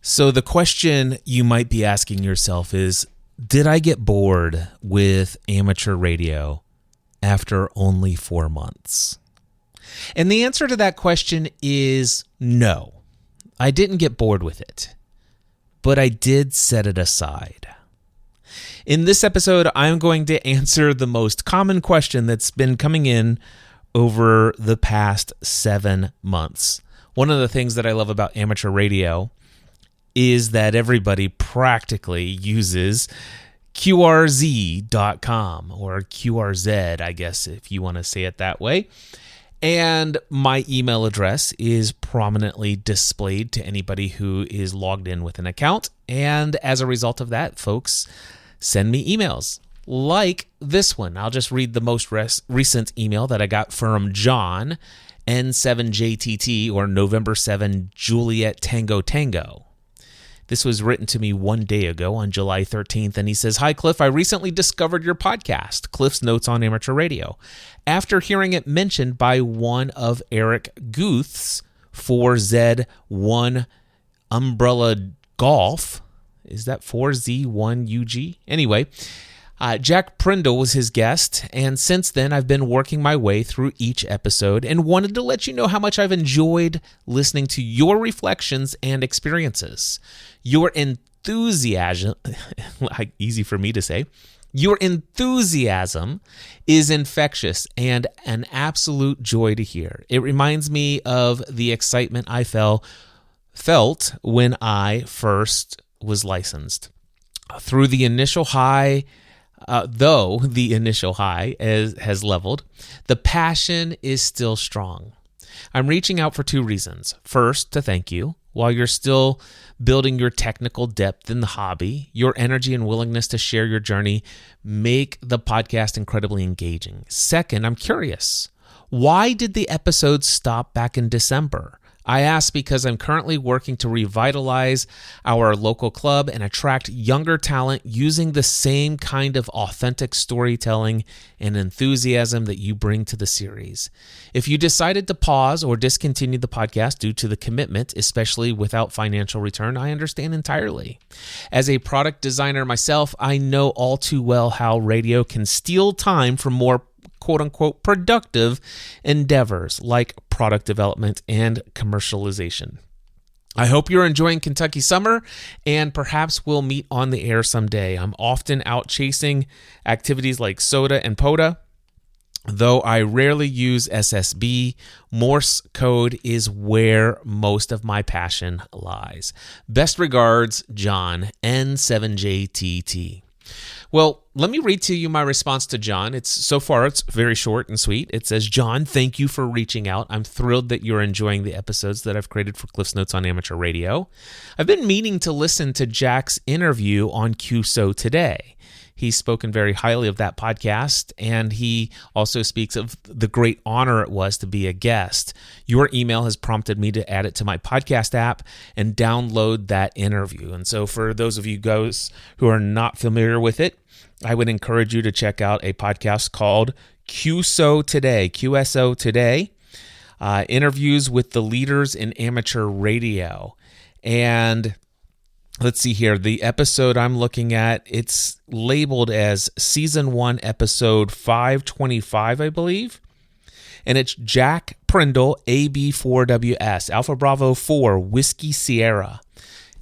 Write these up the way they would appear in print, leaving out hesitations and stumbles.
So the question you might be asking yourself is, did I get bored with amateur radio after only 4 months? And the answer to that question is no. I didn't get bored with it, but I did set it aside. In this episode, I'm going to answer the most common question that's been coming in over the past 7 months. One of the things that I love about amateur radio is that everybody practically uses QRZ.com or QRZ, I guess, if you want to say it that way. And my email address is prominently displayed to anybody who is logged in with an account. And as a result of that, folks send me emails like this one. I'll just read the most recent email that I got from John, N7JTT, or November 7 Juliet Tango Tango. This was written to me 1 day ago on July 13th, and he says, "Hi, Cliff. I recently discovered your podcast, Cliff's Notes on Amateur Radio, after hearing it mentioned by one of Eric Guth's 4Z1 Umbrella Golf." Is that 4Z1UG? Anyway, Jack Prindle was his guest, and since then I've been working my way through each episode and wanted to let you know how much I've enjoyed listening to your reflections and experiences. Your enthusiasm, easy for me to say, your enthusiasm is infectious and an absolute joy to hear. It reminds me of the excitement I felt when I first was licensed. Through the initial high, though the initial high has leveled, the passion is still strong. I'm reaching out for 2 reasons. First, to thank you. While you're still building your technical depth in the hobby, your energy and willingness to share your journey make the podcast incredibly engaging. Second, I'm curious. Why did the episodes stop back in December? I ask because I'm currently working to revitalize our local club and attract younger talent using the same kind of authentic storytelling and enthusiasm that you bring to the series. If you decided to pause or discontinue the podcast due to the commitment, especially without financial return, I understand entirely. As a product designer myself, I know all too well how radio can steal time from more quote-unquote productive endeavors like product development and commercialization. I hope you're enjoying Kentucky summer, and perhaps we'll meet on the air someday. I'm often out chasing activities like soda and POTA. Though I rarely use SSB, Morse code is where most of my passion lies. Best regards, John, N7JTT. Well, let me read to you my response to John. It's very short and sweet. It says, "John, thank you for reaching out. I'm thrilled that you're enjoying the episodes that I've created for Cliff's Notes on Amateur Radio. I've been meaning to listen to Jack's interview on QSO Today. He's spoken very highly of that podcast, and he also speaks of the great honor it was to be a guest. Your email has prompted me to add it to my podcast app and download that interview. And so for those of you guys who are not familiar with it, I would encourage you to check out a podcast called QSO Today, QSO Today, interviews with the leaders in amateur radio. And let's see here, the episode I'm looking at, it's labeled as Season 1, Episode 525, I believe. And it's Jack Prindle, AB4WS, Alpha Bravo 4, Whiskey Sierra.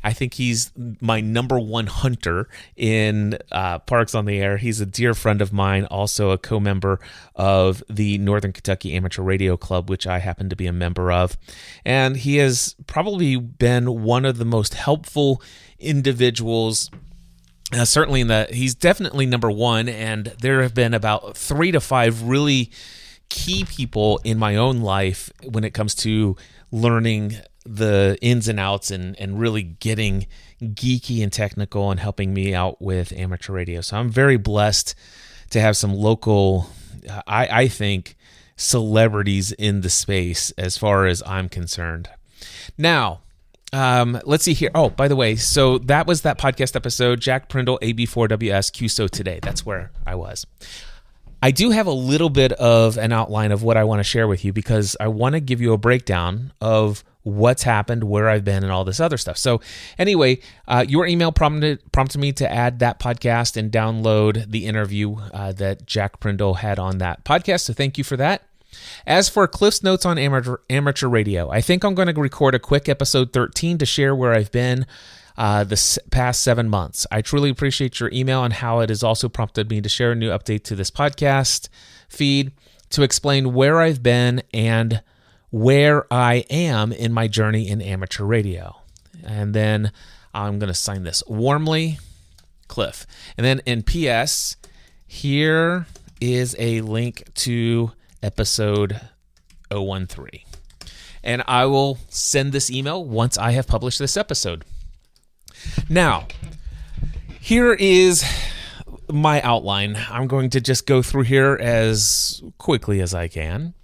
I think he's my number one hunter in Parks on the Air. He's a dear friend of mine, also a co-member of the Northern Kentucky Amateur Radio Club, which I happen to be a member of. And he has probably been one of the most helpful individuals, certainly he's definitely number one. And there have been about 3 to 5 really key people in my own life when it comes to learning the ins and outs and really getting geeky and technical and helping me out with amateur radio. So I'm very blessed to have some local, I think, celebrities in the space as far as I'm concerned. Now, let's see here. Oh, by the way, so that was that podcast episode, Jack Prindle, AB4WS, QSO Today. That's where I was. I do have a little bit of an outline of what I want to share with you because I want to give you a breakdown of what's happened, where I've been, and all this other stuff. So anyway, your email prompted me to add that podcast and download the interview that Jack Prindle had on that podcast. So thank you for that. As for Cliff's Notes on amateur radio, I think I'm going to record a quick episode 13 to share where I've been the past 7 months. I truly appreciate your email and how it has also prompted me to share a new update to this podcast feed to explain where I've been and where I am in my journey in amateur radio. And then I'm going to sign this warmly, Cliff. And then in PS, here is a link to episode 013. And I will send this email once I have published this episode. Now, here is my outline. I'm going to just go through here as quickly as I can.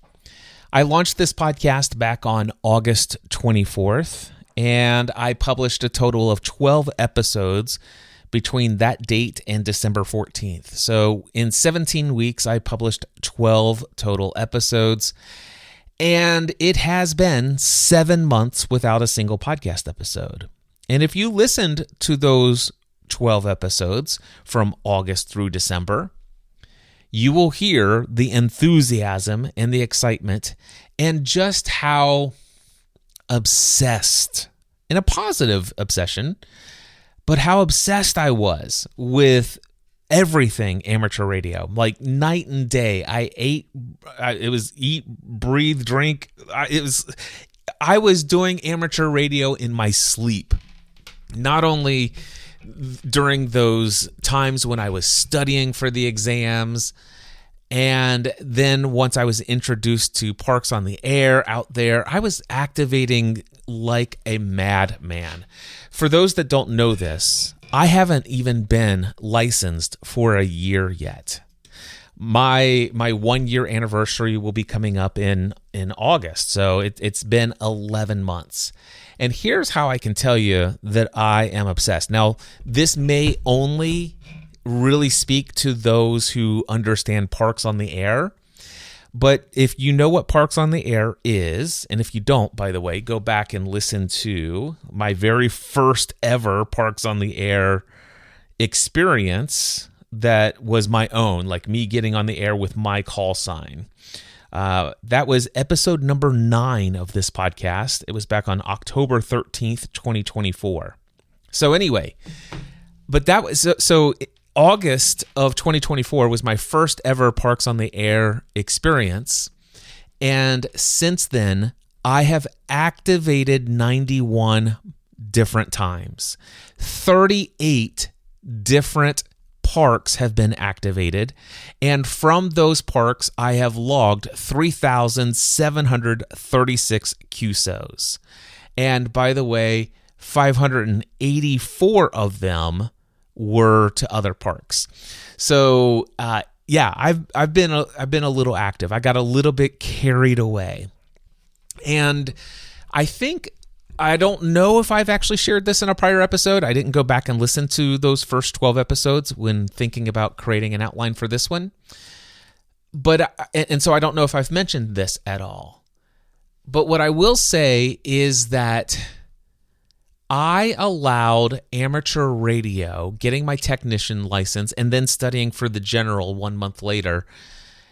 I launched this podcast back on August 24th, and I published a total of 12 episodes between that date and December 14th. So in 17 weeks, I published 12 total episodes, and it has been 7 months without a single podcast episode. And if you listened to those 12 episodes from August through December, you will hear the enthusiasm and the excitement and just how obsessed, in a positive obsession, but how obsessed I was with everything amateur radio, like night and day. It was eat, breathe, drink. I was doing amateur radio in my sleep. Not only during those times when I was studying for the exams, and then once I was introduced to Parks on the Air out there, I was activating like a madman. For those that don't know this, I haven't even been licensed for a year yet. My 1 year anniversary will be coming up in August, so it's been 11 months. And here's how I can tell you that I am obsessed. Now, this may only really speak to those who understand Parks on the Air, but if you know what Parks on the Air is, and if you don't, by the way, go back and listen to my very first ever Parks on the Air experience that was my own, like me getting on the air with my call sign. That was episode number 9 of this podcast. It was back on October 13th, 2024. So anyway, but that was so August of 2024 was my first ever Parks on the Air experience. And since then, I have activated 91 different times. 38 different parks have been activated, and from those parks, I have logged 3,736 QSOs. And by the way, 584 of them were to other parks. So, I've been a little active. I got a little bit carried away, and I don't know if I've actually shared this in a prior episode. I didn't go back and listen to those first 12 episodes when thinking about creating an outline for this one. And so I don't know if I've mentioned this at all. But what I will say is that I allowed amateur radio, getting my technician license, and then studying for the general 1 month later,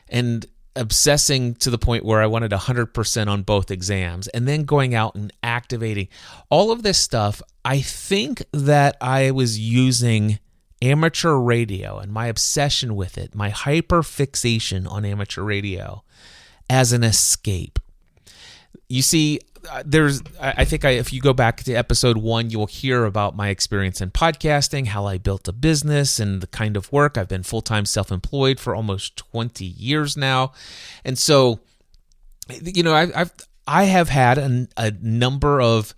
and obsessing to the point where I wanted 100% on both exams, and then going out and activating all of this stuff. I think that I was using amateur radio and my obsession with it, my hyper fixation on amateur radio, as an escape. You see, if you go back to episode 1, you'll hear about my experience in podcasting, how I built a business, and the kind of work. I've been full-time self-employed for almost 20 years now. And so, I have had a number of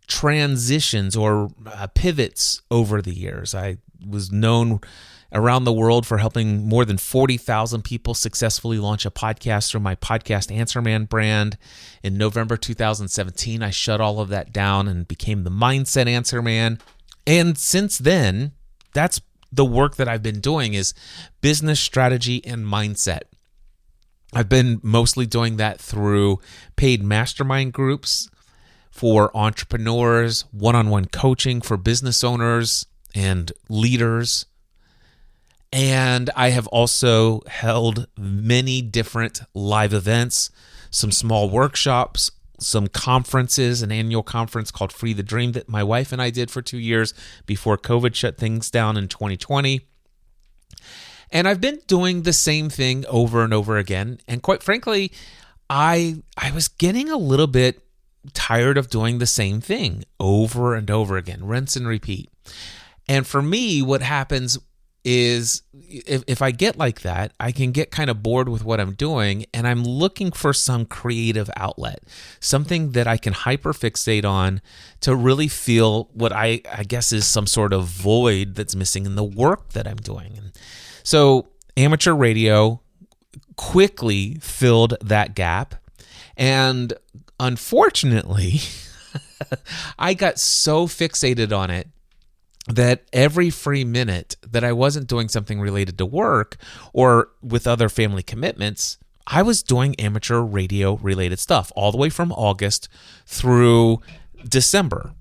transitions or pivots over the years. I was known around the world for helping more than 40,000 people successfully launch a podcast through my Podcast Answer Man brand. In November 2017, I shut all of that down and became the Mindset Answer Man. And since then, that's the work that I've been doing, is business strategy and mindset. I've been mostly doing that through paid mastermind groups, for entrepreneurs, one-on-one coaching for business owners and leaders. And I have also held many different live events, some small workshops, some conferences, an annual conference called Free the Dream that my wife and I did for 2 years before COVID shut things down in 2020. And I've been doing the same thing over and over again. And quite frankly, I was getting a little bit tired of doing the same thing over and over again, rinse and repeat. And for me, what happens is if I get like that, I can get kind of bored with what I'm doing, and I'm looking for some creative outlet, something that I can hyperfixate on to really feel what I guess is some sort of void that's missing in the work that I'm doing. And so amateur radio quickly filled that gap, and unfortunately, I got so fixated on it that every free minute that I wasn't doing something related to work or with other family commitments, I was doing amateur radio related stuff all the way from August through December.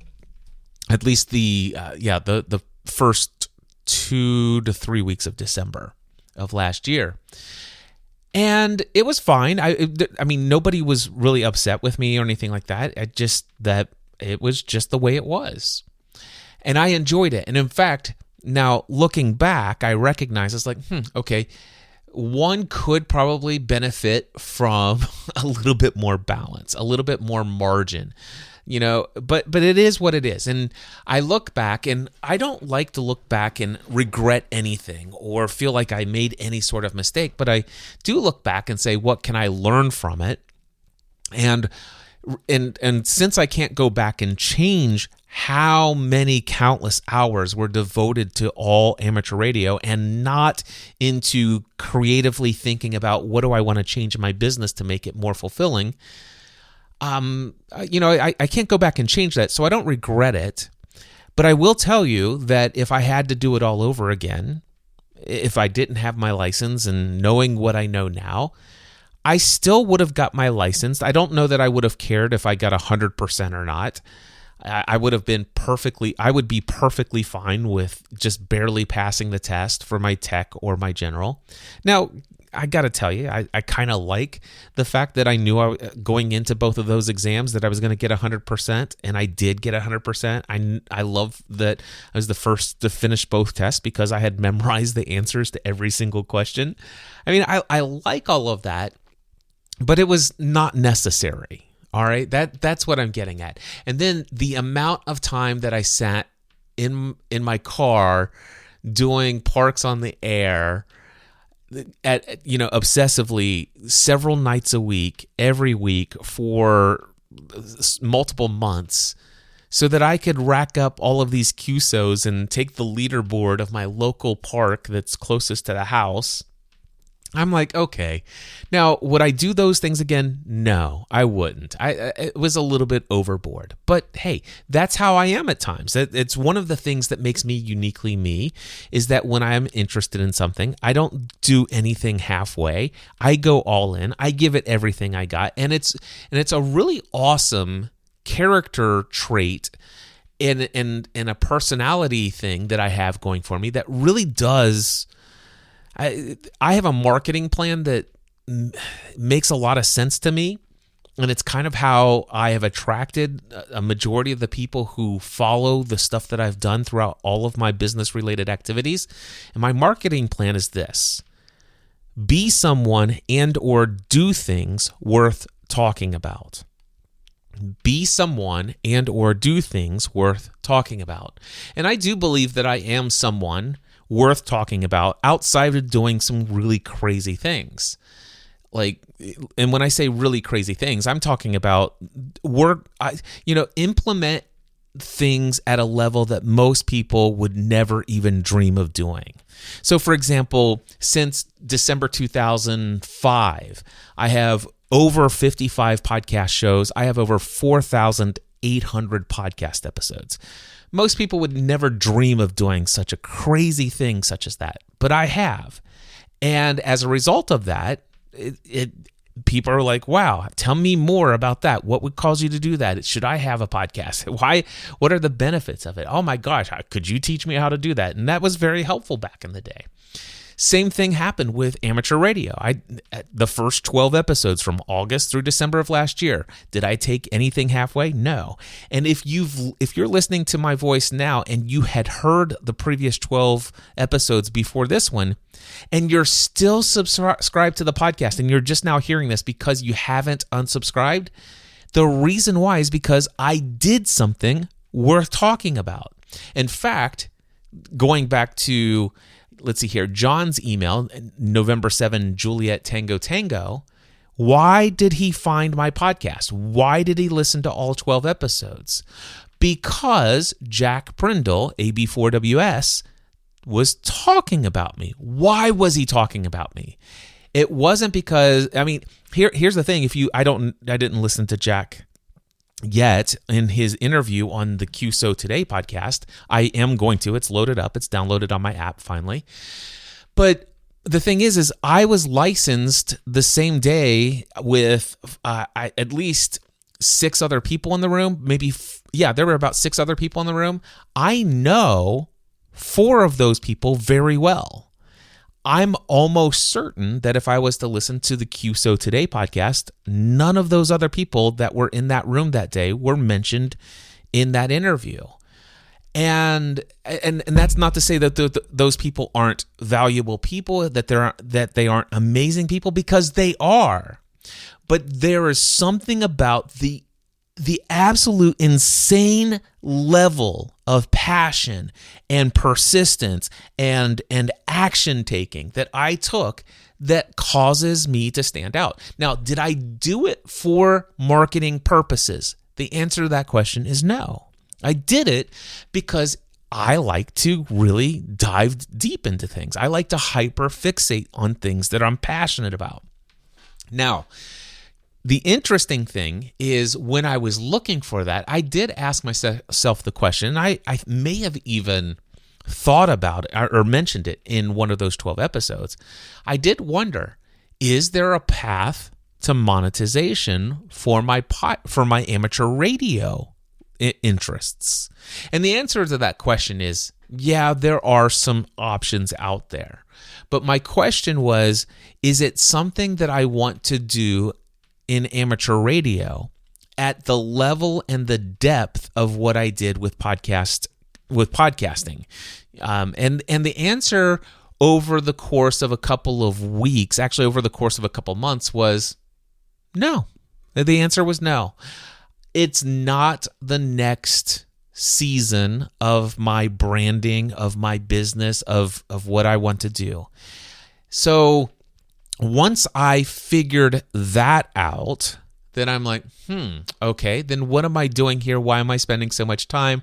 At least the first 2 to 3 weeks of December of last year. And it was fine. I mean, nobody was really upset with me or anything like that. It was just the way it was. And I enjoyed it. And in fact, now looking back, I recognize it's like, okay, one could probably benefit from a little bit more balance, a little bit more margin, but it is what it is. And I look back, and I don't like to look back and regret anything or feel like I made any sort of mistake, but I do look back and say, what can I learn from it? And since I can't go back and change how many countless hours were devoted to all amateur radio and not into creatively thinking about what do I want to change in my business to make it more fulfilling, I can't go back and change that. So I don't regret it. But I will tell you that if I had to do it all over again, if I didn't have my license and knowing what I know now, I still would have got my license. I don't know that I would have cared if I got 100% or not. I would be perfectly fine with just barely passing the test for my tech or my general. Now, I got to tell you, I kind of like the fact that I knew going into both of those exams that I was going to get 100%, and I did get 100%. I love that I was the first to finish both tests because I had memorized the answers to every single question. I mean, I like all of that, but it was not necessary. All right, that's what I'm getting at. And then the amount of time that I sat in my car doing Parks on the Air obsessively several nights a week, every week for multiple months, so that I could rack up all of these QSOs and take the leaderboard of my local park that's closest to the house. I'm like, okay, now would I do those things again? No, I wouldn't. It was a little bit overboard, but hey, that's how I am at times. It's one of the things that makes me uniquely me is that when I'm interested in something, I don't do anything halfway. I go all in. I give it everything I got, and it's a really awesome character trait in a personality thing that I have going for me that really does. I have a marketing plan that makes a lot of sense to me, and it's kind of how I have attracted a majority of the people who follow the stuff that I've done throughout all of my business-related activities. And my marketing plan is this: be someone and or do things worth talking about. Be someone and or do things worth talking about. And I do believe that I am someone worth talking about outside of doing some really crazy things. And when I say really crazy things, I'm talking about implement things at a level that most people would never even dream of doing. So for example, since December 2005, I have over 55 podcast shows. I have over 4,800 podcast episodes. Most people would never dream of doing such a crazy thing such as that, but I have. And as a result of that, people are like, wow, tell me more about that. What would cause you to do that? Should I have a podcast? Why? What are the benefits of it? Oh my gosh, could you teach me how to do that? And that was very helpful back in the day. Same thing happened with amateur radio. The first 12 episodes from August through December of last year, did I take anything halfway? No. And if you're listening to my voice now and you had heard the previous 12 episodes before this one, and you're still subscribed to the podcast and you're just now hearing this because you haven't unsubscribed, the reason why is because I did something worth talking about. In fact, going back to, let's see here, John's email, November 7, Juliet Tango Tango. Why did he find my podcast? Why did he listen to all 12 episodes? Because Jack Prindle, AB4WS, was talking about me. Why was he talking about me? It wasn't because, here's the thing. I didn't listen to Jack yet in his interview on the QSO Today podcast. I am going to. It's loaded up. It's downloaded on my app finally. But the thing is I was licensed the same day with at least 6 other people in the room. There were about 6 other people in the room. I know 4 of those people very well. I'm almost certain that if I was to listen to the QSO Today podcast, none of those other people that were in that room that day were mentioned in that interview. And that's not to say that those people aren't valuable people, that they aren't amazing people, because they are. But there is something about the absolute insane level of passion and persistence and action taking that I took that causes me to stand out. Now, did I do it for marketing purposes? The answer to that question is no. I did it because I like to really dive deep into things. I like to hyper fixate on things that I'm passionate about. Now, the interesting thing is when I was looking for that, I did ask myself the question, and I may have even thought about it or mentioned it in one of those 12 episodes. I did wonder, is there a path to monetization for my amateur radio interests? And the answer to that question is, yeah, there are some options out there. But my question was, is it something that I want to do in amateur radio at the level and the depth of what I did with podcasting? And the answer over the course of a couple of weeks, actually over the course of a couple months, was no. The answer was no. It's not the next season of my branding, of my business, of what I want to do. So once I figured that out, then I'm like, okay, then what am I doing here? Why am I spending so much time?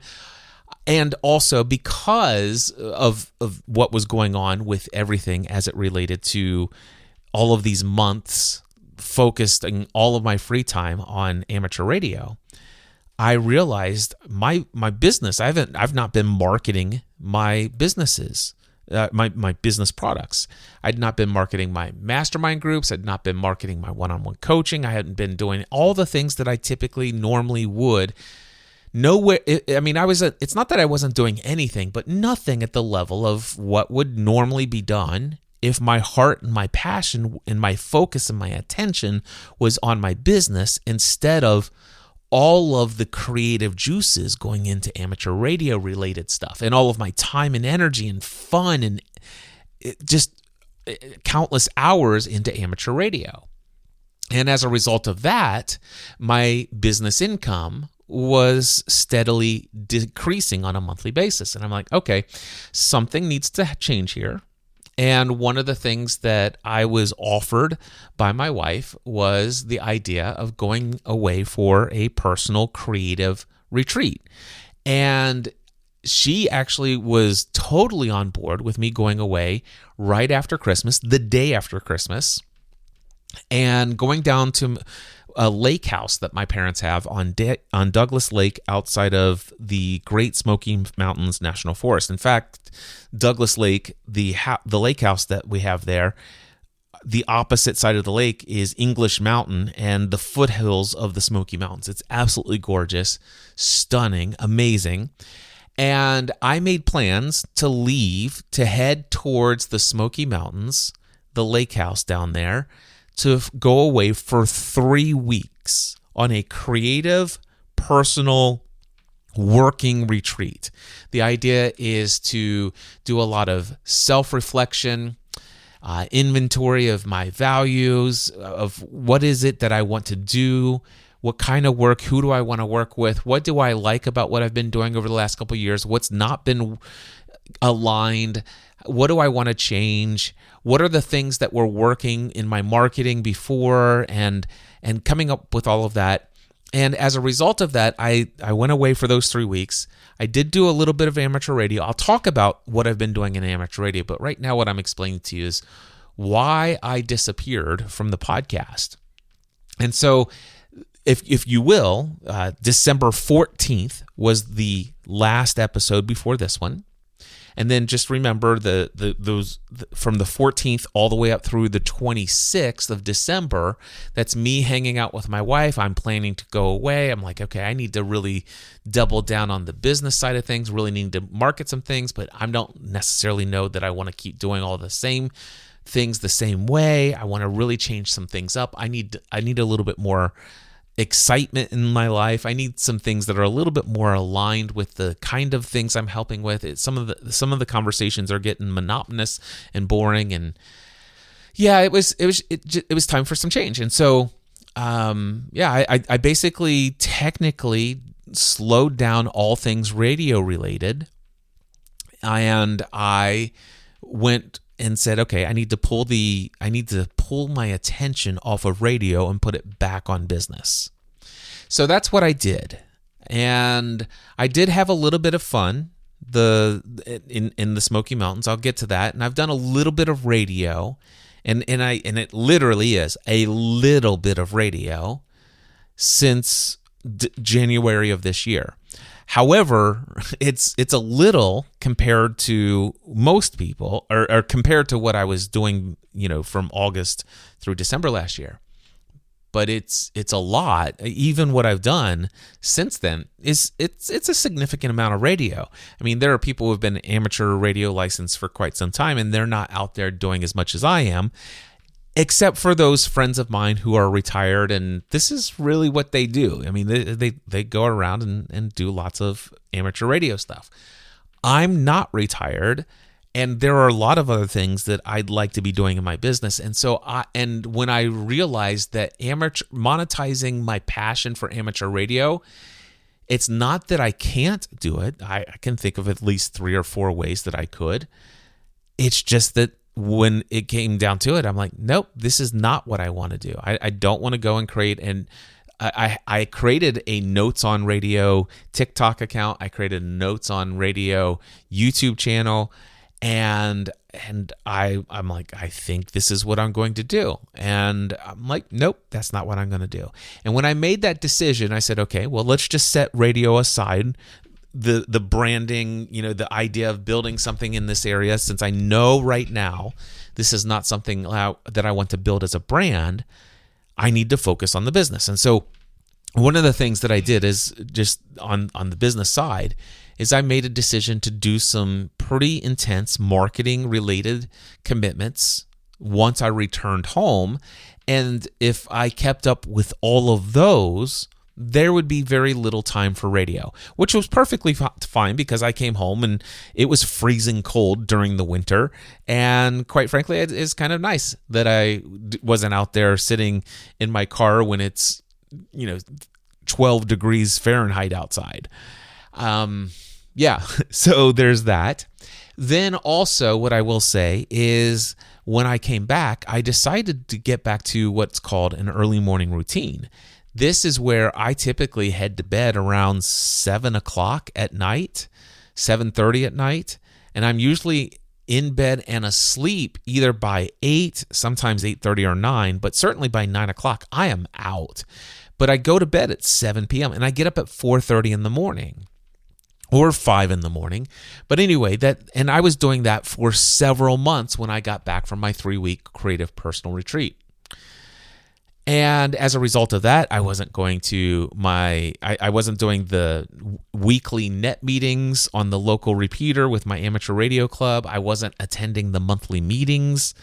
And also because of what was going on with everything as it related to all of these months focusing all of my free time on amateur radio, I realized my business, I've not been marketing my businesses. My business products. I'd not been marketing my mastermind groups. I'd not been marketing my one-on-one coaching. I hadn't been doing all the things that I typically normally would. Nowhere. It's not that I wasn't doing anything, but nothing at the level of what would normally be done if my heart and my passion and my focus and my attention was on my business instead of all of the creative juices going into amateur radio related stuff and all of my time and energy and fun and just countless hours into amateur radio. And as a result of that, my business income was steadily decreasing on a monthly basis. And I'm like, okay, something needs to change here. And one of the things that I was offered by my wife was the idea of going away for a personal creative retreat. And she actually was totally on board with me going away right after Christmas, the day after Christmas, and going down to a lake house that my parents have on Douglas Lake outside of the Great Smoky Mountains National Forest. In fact, Douglas Lake, the lake house that we have there, the opposite side of the lake is English Mountain and the foothills of the Smoky Mountains. It's absolutely gorgeous, stunning, amazing. And I made plans to leave to head towards the Smoky Mountains, the lake house down there, to go away for 3 weeks on a creative, personal, working retreat. The idea is to do a lot of self-reflection, inventory of my values, of what is it that I want to do, what kind of work, who do I want to work with, what do I like about what I've been doing over the last couple of years, what's not been aligned, what do I want to change, what are the things that were working in my marketing before, and coming up with all of that. And as a result of that, I went away for those 3 weeks. I did do a little bit of amateur radio. I'll talk about what I've been doing in amateur radio, but right now what I'm explaining to you is why I disappeared from the podcast. And so, if you will, December 14th was the last episode before this one. And then just remember those from the 14th all the way up through the 26th of December, that's me hanging out with my wife. I'm planning to go away. I'm like, okay, I need to really double down on the business side of things, really need to market some things, but I don't necessarily know that I want to keep doing all the same things the same way. I want to really change some things up. I need a little bit more excitement in my life. I need some things that are a little bit more aligned with the kind of things I'm helping with. Some of the conversations are getting monotonous and boring, and yeah, it was time for some change. And so I basically technically slowed down all things radio related, and I went and said, okay, I need to pull my attention off of radio and put it back on business. So that's what I did. And I did have a little bit of fun in the Smoky Mountains. I'll get to that. And I've done a little bit of radio, and it literally is a little bit of radio since January of this year. However, it's a little compared to most people, or compared to what I was doing, from August through December last year. But it's a lot. Even what I've done since then it's a significant amount of radio. I mean, there are people who have been amateur radio licensed for quite some time, and they're not out there doing as much as I am, except for those friends of mine who are retired, and this is really what they do. I mean, they go around and do lots of amateur radio stuff. I'm not retired, and there are a lot of other things that I'd like to be doing in my business. And so when I realized that monetizing my passion for amateur radio, it's not that I can't do it. I can think of at least 3 or 4 ways that I could. It's just that when it came down to it, I'm like, nope, this is not what I want to do. I don't want to go and create, and I created a Notes on Radio TikTok account. I created a Notes on Radio YouTube channel, and I'm like, I think this is what I'm going to do. And I'm like, nope, that's not what I'm going to do. And when I made that decision, I said, okay, well, let's just set radio aside. The branding, the idea of building something in this area, since I know right now this is not something that I want to build as a brand, I need to focus on the business. And so one of the things that I did is just on the business side is I made a decision to do some pretty intense marketing related commitments once I returned home. And if I kept up with all of those, there would be very little time for radio, which was perfectly fine because I came home and it was freezing cold during the winter. And quite frankly, it's kind of nice that I wasn't out there sitting in my car when it's, 12 degrees Fahrenheit outside. So there's that. Then also what I will say is when I came back, I decided to get back to what's called an early morning routine. This is where I typically head to bed around 7 o'clock at night, 7:30 at night, and I'm usually in bed and asleep either by 8, sometimes 8:30 or 9, but certainly by 9 o'clock, I am out. But I go to bed at 7 p.m. and I get up at 4:30 in the morning. or 5 in the morning. But anyway, and I was doing that for several months when I got back from my 3-week creative personal retreat. And as a result of that, I wasn't going to I wasn't doing the weekly net meetings on the local repeater with my amateur radio club. I wasn't attending the monthly meetings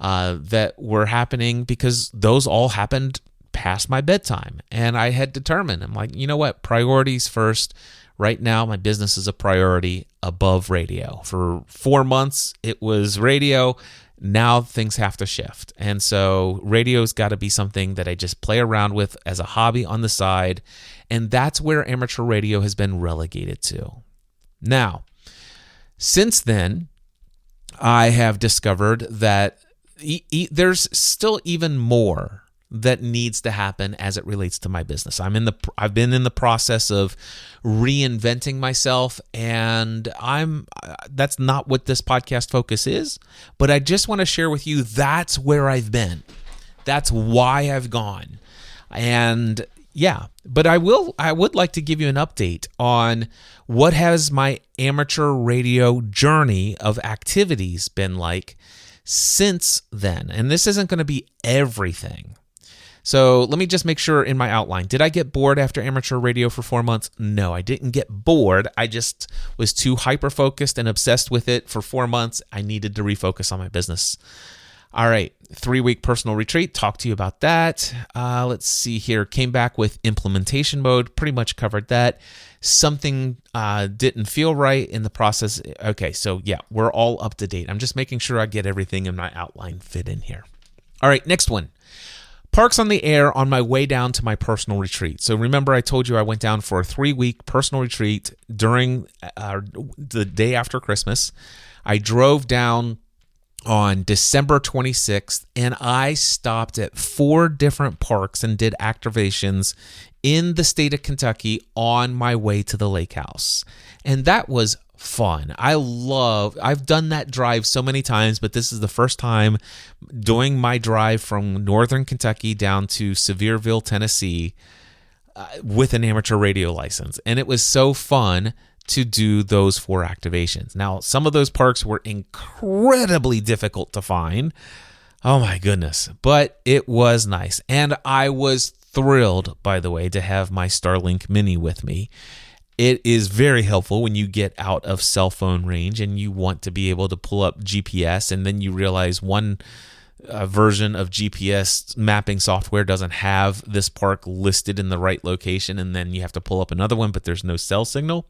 that were happening because those all happened past my bedtime. And I had determined, I'm like, you know what? Priorities first. Right now, my business is a priority above radio. For 4 months, it was radio. Now things have to shift. And so radio's got to be something that I just play around with as a hobby on the side. And that's where amateur radio has been relegated to. Now, since then, I have discovered that there's still even more that needs to happen as it relates to my business. I've been in the process of reinventing myself, and that's not what this podcast focus is, but I just want to share with you that's where I've been. That's why I've gone. And yeah, but I would like to give you an update on what has my amateur radio journey of activities been like since then. And this isn't going to be everything. So let me just make sure in my outline. Did I get bored after amateur radio for 4 months? No, I didn't get bored. I just was too hyper-focused and obsessed with it for 4 months. I needed to refocus on my business. All right, 3-week personal retreat. Talk to you about that. Let's see here. Came back with implementation mode. Pretty much covered that. Something didn't feel right in the process. Okay, so yeah, we're all up to date. I'm just making sure I get everything in my outline fit in here. All right, next one. Parks on the Air on my way down to my personal retreat. So remember I told you I went down for a 3-week personal retreat during the day after Christmas. I drove down on December 26th, and I stopped at 4 different parks and did activations in the state of Kentucky on my way to the lake house. And that was fun. I've done that drive so many times, but this is the first time doing my drive from northern Kentucky down to Sevierville, Tennessee with an amateur radio license. And it was so fun to do those 4 activations. Now, some of those parks were incredibly difficult to find. Oh my goodness. But it was nice. And I was thrilled, by the way, to have my Starlink Mini with me. It is very helpful when you get out of cell phone range and you want to be able to pull up GPS, and then you realize one version of GPS mapping software doesn't have this park listed in the right location, and then you have to pull up another one, but there's no cell signal.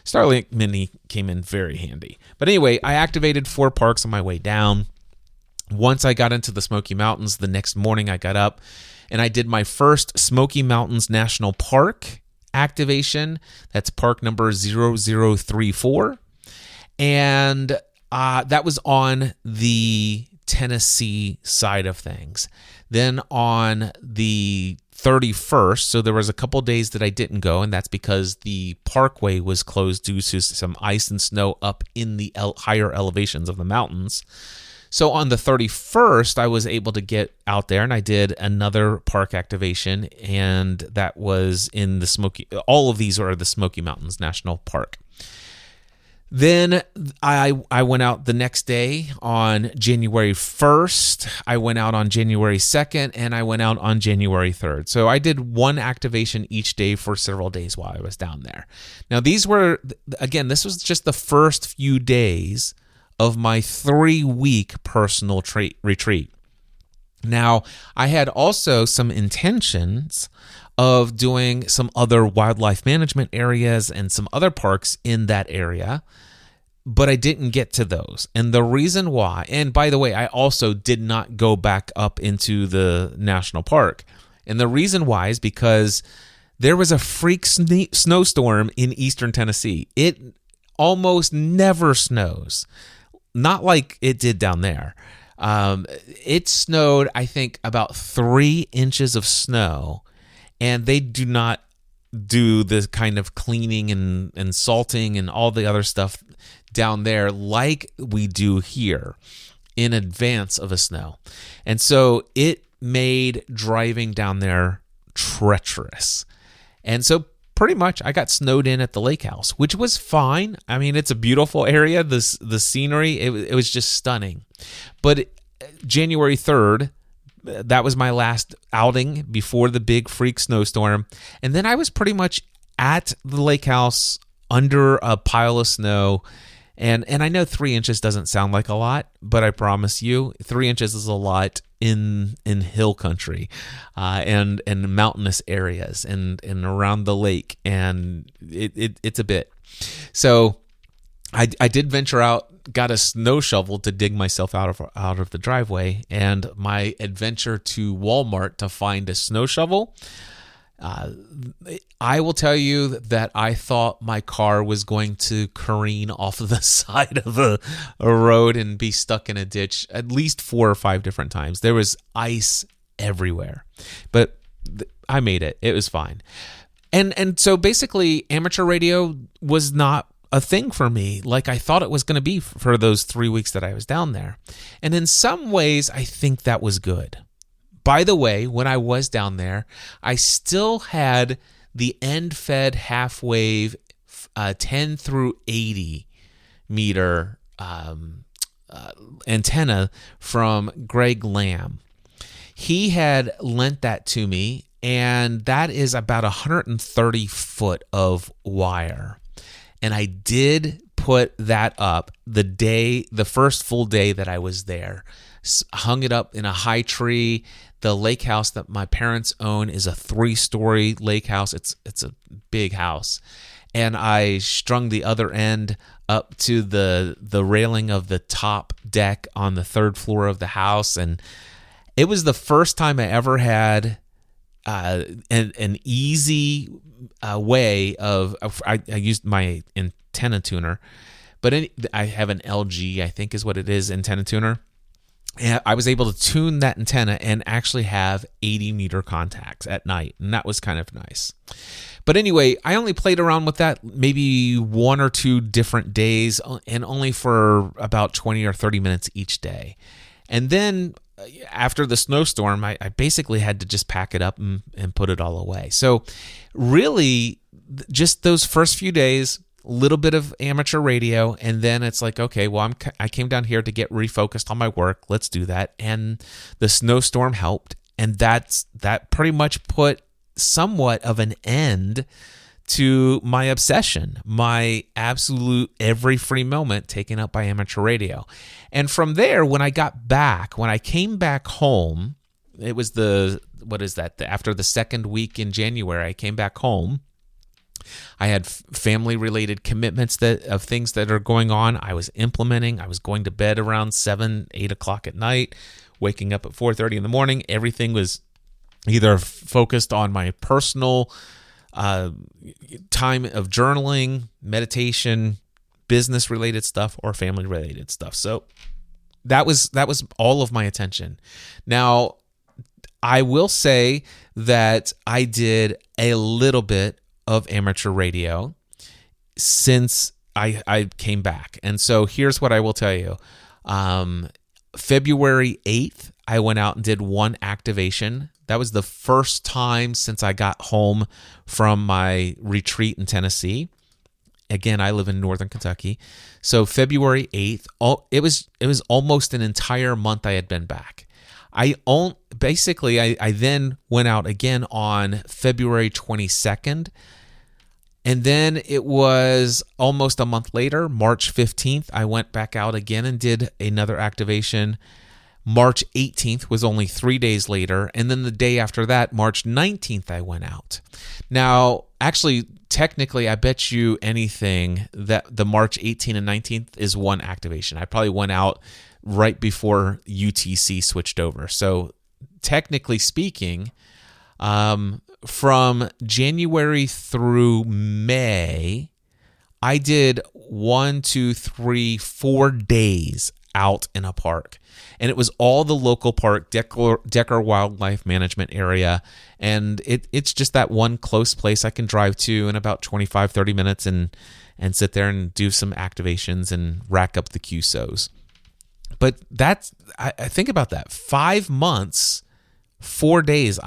Starlink Mini came in very handy. But anyway, I activated 4 parks on my way down. Once I got into the Smoky Mountains, the next morning I got up and I did my first Smoky Mountains National Park activation. That's park number 0034. And that was on the Tennessee side of things. Then on the 31st, so there was a couple days that I didn't go, and that's because the parkway was closed due to some ice and snow up in the higher elevations of the mountains. So on the 31st, I was able to get out there, and I did another park activation, and that was in the Smoky. All of these are the Smoky Mountains National Park. Then I went out the next day on January 1st. I went out on January 2nd, and I went out on January 3rd. So I did 1 activation each day for several days while I was down there. Now, these were, again, this was just the first few days of my 3-week personal retreat. Now, I had also some intentions of doing some other wildlife management areas and some other parks in that area, but I didn't get to those. And the reason why, and by the way, I also did not go back up into the national park. And the reason why is because there was a freak snowstorm in eastern Tennessee. It almost never snows. Not like it did down there. It snowed, I think, about 3 inches of snow, and they do not do the kind of cleaning and salting and all the other stuff down there like we do here in advance of a snow. And so it made driving down there treacherous. And so pretty much I got snowed in at the lake house, which was fine. I mean, it's a beautiful area. The scenery, it was just stunning. But January 3rd, that was my last outing before the big freak snowstorm. And then I was pretty much at the lake house under a pile of snow. And I know 3 inches doesn't sound like a lot, but I promise you 3 inches is a lot in hill country and mountainous areas and around the lake. And it's a bit. So I did venture out, got a snow shovel to dig myself out of the driveway, and my adventure to Walmart to find a snow shovel. I will tell you that I thought my car was going to careen off of the side of a road and be stuck in a ditch at least 4 or 5 different times. There was ice everywhere, but I made it. It was fine. And so basically amateur radio was not a thing for me like I thought it was going to be for those 3 weeks that I was down there. And in some ways, I think that was good. By the way, when I was down there, I still had the end-fed half-wave 10 through 80 meter antenna from Greg Lamb. He had lent that to me, and that is about 130 foot of wire. And I did put that up the first full day that I was there. Hung it up in a high tree. The lake house that my parents own is a 3-story lake house. It's a big house. And I strung the other end up to the railing of the top deck on the 3rd floor of the house. And it was the first time I ever had an easy way of I used my antenna tuner, but I have an LG, I think is what it is, antenna tuner. And I was able to tune that antenna and actually have 80 meter contacts at night. And that was kind of nice. But anyway, I only played around with that maybe 1 or 2 different days and only for about 20 or 30 minutes each day. And then after the snowstorm, I basically had to just pack it up and put it all away. So really, just those first few days, a little bit of amateur radio, and then it's like, okay, well, I came down here to get refocused on my work. Let's do that. And the snowstorm helped, and that pretty much put somewhat of an end to my obsession, my absolute every free moment taken up by amateur radio. And from there, when I came back home, it was after the second week in January, I came back home. I had family-related commitments of things that are going on. I was implementing. I was going to bed around 7, 8 o'clock at night, waking up at 4:30 in the morning. Everything was either focused on my personal time of journaling, meditation, business-related stuff, or family-related stuff. So that was all of my attention. Now, I will say that I did a little bit of amateur radio since I came back. And so here's what I will tell you. February 8th, I went out and did 1 activation. That was the first time since I got home from my retreat in Tennessee. Again, I live in Northern Kentucky. So February 8th, it was almost an entire month I had been back. I then went out again on February 22nd. And then it was almost a month later, March 15th, I went back out again and did another activation. March 18th was only 3 days later. And then the day after that, March 19th, I went out. Now, actually, technically, I bet you anything that the March 18th and 19th is 1 activation. I probably went out right before UTC switched over. So technically speaking, from January through May, I did 4 days out in a park. And it was all the local park, Decker Wildlife Management Area. And it's just that one close place I can drive to in about 25, 30 minutes and sit there and do some activations and rack up the QSOs. But I think about that. 5 months, 4 days.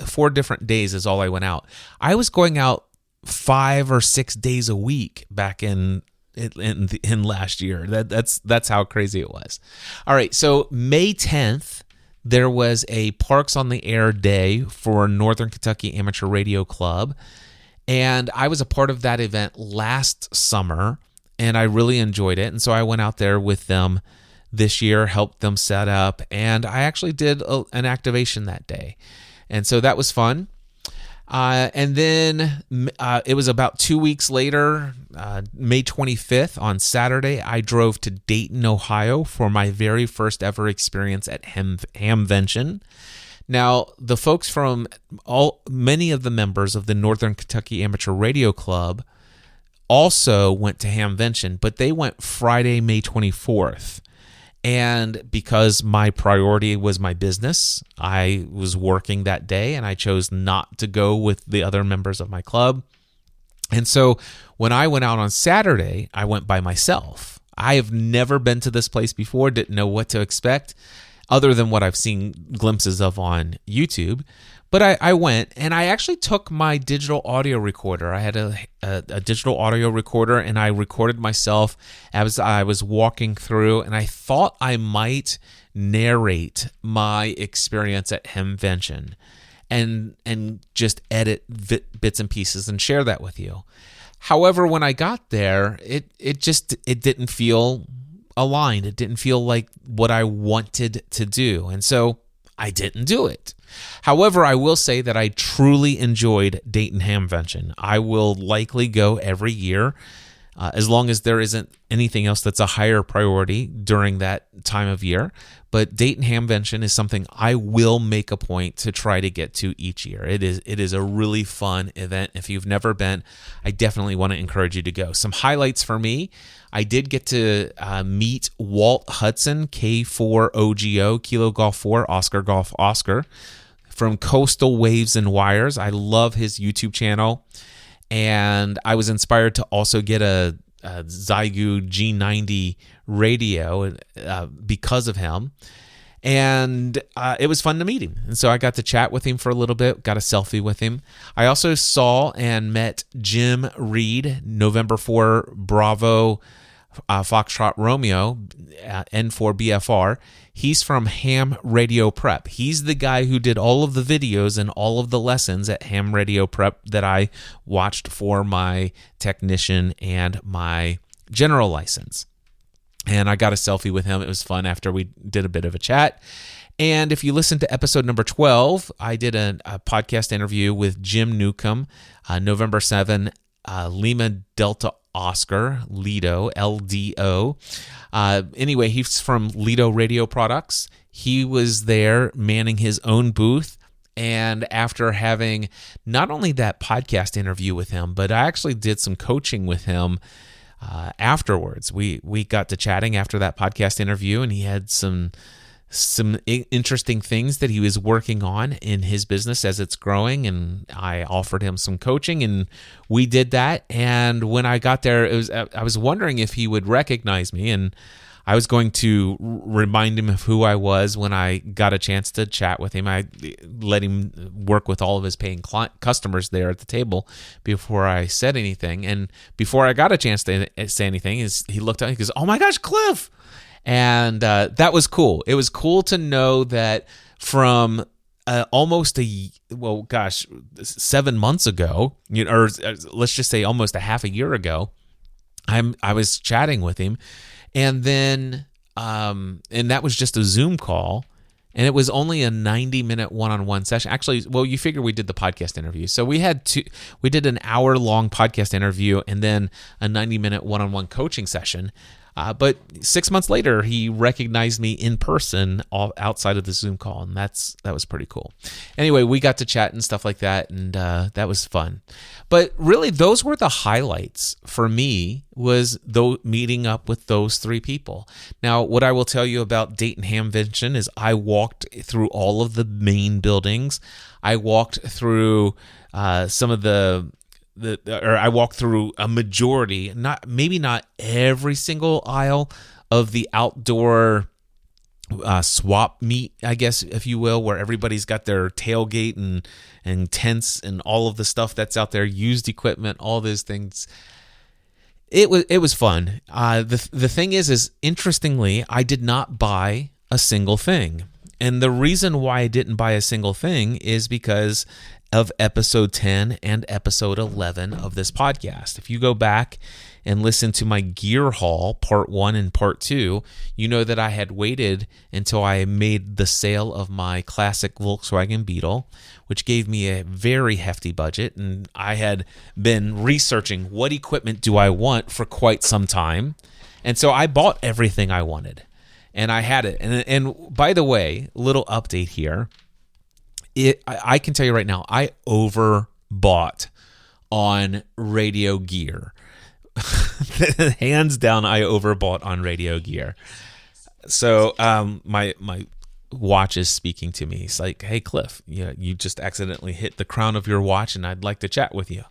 4 different days is all I went out. I was going out 5 or 6 days a week back in last year. That's how crazy it was. All right, so May 10th, there was a Parks on the Air day for Northern Kentucky Amateur Radio Club, and I was a part of that event last summer, and I really enjoyed it. And so I went out there with them this year, helped them set up, and I actually did an activation that day. And so that was fun. And then it was about 2 weeks later, May 25th, on Saturday, I drove to Dayton, Ohio for my very first ever experience at Hamvention. Now, the folks from many of the members of the Northern Kentucky Amateur Radio Club also went to Hamvention, but they went Friday, May 24th. And because my priority was my business, I was working that day, and I chose not to go with the other members of my club. And so when I went out on Saturday, I went by myself. I have never been to this place before, didn't know what to expect, other than what I've seen glimpses of on YouTube. But I went, and I actually took my digital audio recorder. I had a digital audio recorder, and I recorded myself as I was walking through, and I thought I might narrate my experience at Hamvention and just edit bits and pieces and share that with you. However, when I got there, it didn't feel aligned. It didn't feel like what I wanted to do, and so I didn't do it. However, I will say that I truly enjoyed Dayton Hamvention. I will likely go every year, as long as there isn't anything else that's a higher priority during that time of year. But Dayton Hamvention is something I will make a point to try to get to each year. It is a really fun event. If you've never been, I definitely want to encourage you to go. Some highlights for me: I did get to meet Walt Hudson, K4OGO, Kilo Golf 4, Oscar Golf Oscar, from Coastal Waves and Wires. I love his YouTube channel, and I was inspired to also get a Zygu G90 radio because of him. And it was fun to meet him. And so I got to chat with him for a little bit, got a selfie with him. I also saw and met Jim Reed, November 4 Bravo Foxtrot Romeo, N4BFR. He's from Ham Radio Prep. He's the guy who did all of the videos and all of the lessons at Ham Radio Prep that I watched for my technician and my general license. And I got a selfie with him. It was fun after we did a bit of a chat. And if you listen to episode number 12, I did a podcast interview with Jim Newcomb, November 7, Lima Delta Oscar, Lido, LDO. Anyway, he's from Lido Radio Products. He was there manning his own booth. And after having not only that podcast interview with him, but I actually did some coaching with him afterwards. We got to chatting after that podcast interview, and he had some interesting things that he was working on in his business as it's growing, and I offered him some coaching, and we did that. And when I got there, I was wondering if he would recognize me, and I was going to remind him of who I was when I got a chance to chat with him. I let him work with all of his paying customers there at the table before I said anything. And before I got a chance to say anything, he looked at me and goes, "Oh my gosh, Cliff!" And that was cool. It was cool to know that from almost 7 months ago, or let's just say almost a half a year ago, I was chatting with him. And then, and that was just a Zoom call, and it was only a 90-minute one-on-one session. Actually, well, you figure we did the podcast interview. So we did an hour-long podcast interview and then a 90-minute one-on-one coaching session. But 6 months later, he recognized me in person outside of the Zoom call, and that was pretty cool. Anyway, we got to chat and stuff like that, and that was fun. But really, those were the highlights for me, was meeting up with those three people. Now, what I will tell you about Dayton Hamvention is I walked through all of the main buildings. I walked through some of I walked through a majority, maybe not every single aisle of the outdoor swap meet, I guess, if you will, where everybody's got their tailgate and tents and all of the stuff that's out there, used equipment, all those things. It was fun. The thing is interestingly, I did not buy a single thing. And the reason why I didn't buy a single thing is because of episode 10 and episode 11 of this podcast. If you go back and listen to my gear haul, part 1 and part 2, you know that I had waited until I made the sale of my classic Volkswagen Beetle, which gave me a very hefty budget. And I had been researching what equipment do I want for quite some time. And so I bought everything I wanted. And I had it. And by the way, little update here. I can tell you right now, I overbought on radio gear. Hands down, I overbought on radio gear. So my watch is speaking to me. It's like, hey, Cliff, you just accidentally hit the crown of your watch, and I'd like to chat with you.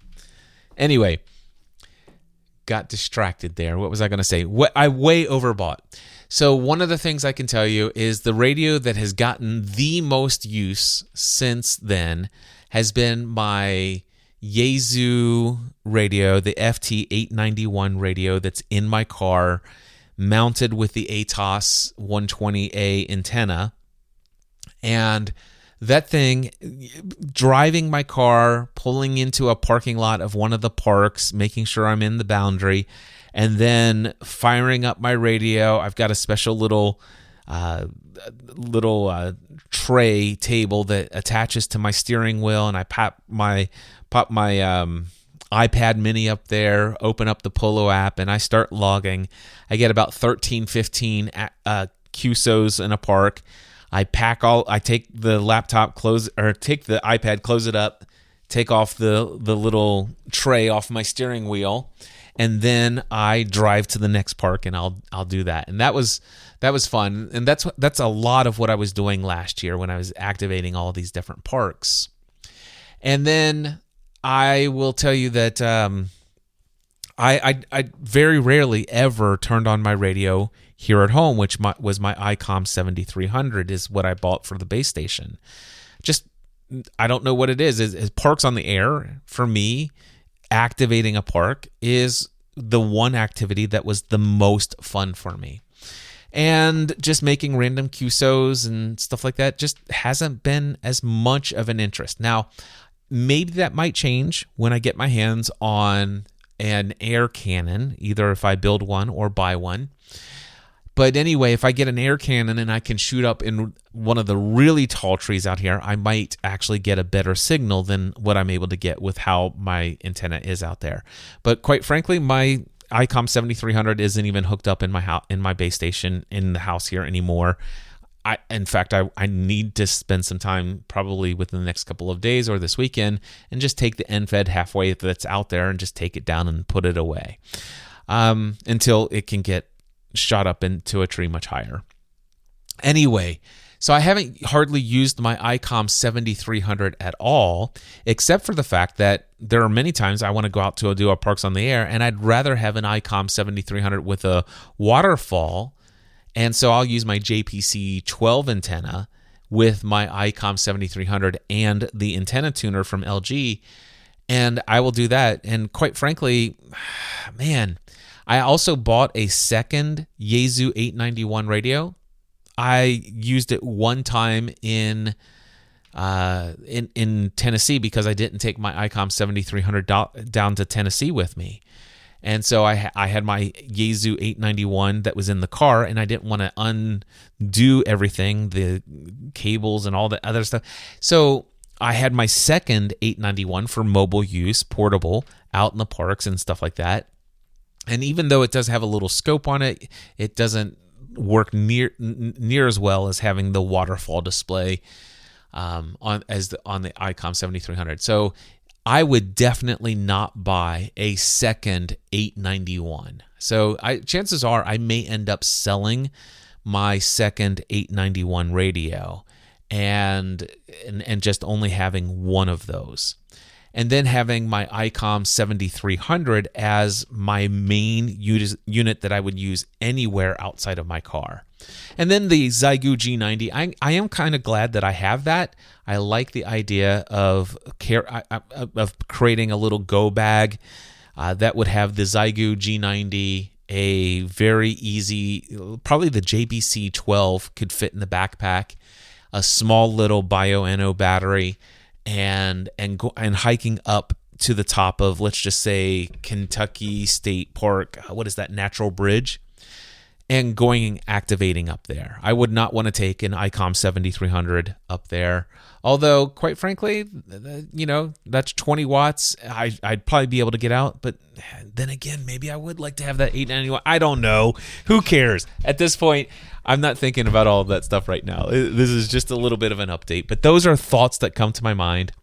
Anyway, got distracted there. What was I going to say? I way overbought. So one of the things I can tell you is the radio that has gotten the most use since then has been my Yaesu radio, the FT891 radio that's in my car, mounted with the ATOS 120A antenna. And that thing, driving my car, pulling into a parking lot of one of the parks, making sure I'm in the boundary, and then firing up my radio. I've got a special little tray table that attaches to my steering wheel, and I pop my iPad mini up there, open up the Polo app, and I start logging. I get about 13, 15 QSOs in a park. I take the laptop, take the iPad, close it up, take off the little tray off my steering wheel, and then I drive to the next park and I'll do that. And that was fun. And that's a lot of what I was doing last year when I was activating all these different parks. And then I will tell you that I very rarely ever turned on my radio here at home, which was my ICOM 7300 is what I bought for the base station. Just, I don't know what it is. Is parks on the air, for me, activating a park is the one activity that was the most fun for me. And just making random QSOs and stuff like that just hasn't been as much of an interest. Now, maybe that might change when I get my hands on an air cannon, either if I build one or buy one. But anyway, if I get an air cannon and I can shoot up in one of the really tall trees out here, I might actually get a better signal than what I'm able to get with how my antenna is out there. But quite frankly, my ICOM 7300 isn't even hooked up in my base station in the house here anymore. In fact, I need to spend some time probably within the next couple of days or this weekend and just take the NFED halfway that's out there and just take it down and put it away until it can get shot up into a tree much higher. Anyway, so I haven't hardly used my ICOM 7300 at all, except for the fact that there are many times I want to go out to do our parks on the air, and I'd rather have an ICOM 7300 with a waterfall. And so I'll use my JPC 12 antenna with my ICOM 7300 and the antenna tuner from LG, and I will do that. And quite frankly, man, I also bought a second Yaesu 891 radio. I used it one time in Tennessee because I didn't take my ICOM 7300 down to Tennessee with me. And so I had my Yaesu 891 that was in the car, and I didn't want to undo everything, the cables and all the other stuff. So I had my second 891 for mobile use, portable, out in the parks and stuff like that. And even though it does have a little scope on it, it doesn't work near as well as having the waterfall display on the ICOM 7300. So I would definitely not buy a second 891. So chances are I may end up selling my second 891 radio and just only having one of those. and then having my ICOM 7300 as my main unit that I would use anywhere outside of my car. And then the Xiegu G90, I am kind of glad that I have that. I like the idea of creating a little go bag that would have the Xiegu G90, a very easy, probably the JBC 12 could fit in the backpack, a small little Bio-NO battery, and hiking up to the top of, let's just say, Kentucky State Park, what is that, Natural Bridge, and going and activating up there. I would not want to take an ICOM 7300 up there. Although, quite frankly, that's 20 watts. I'd probably be able to get out. But then again, maybe I would like to have that 890 watt. I don't know. Who cares? At this point, I'm not thinking about all of that stuff right now. This is just a little bit of an update. But those are thoughts that come to my mind.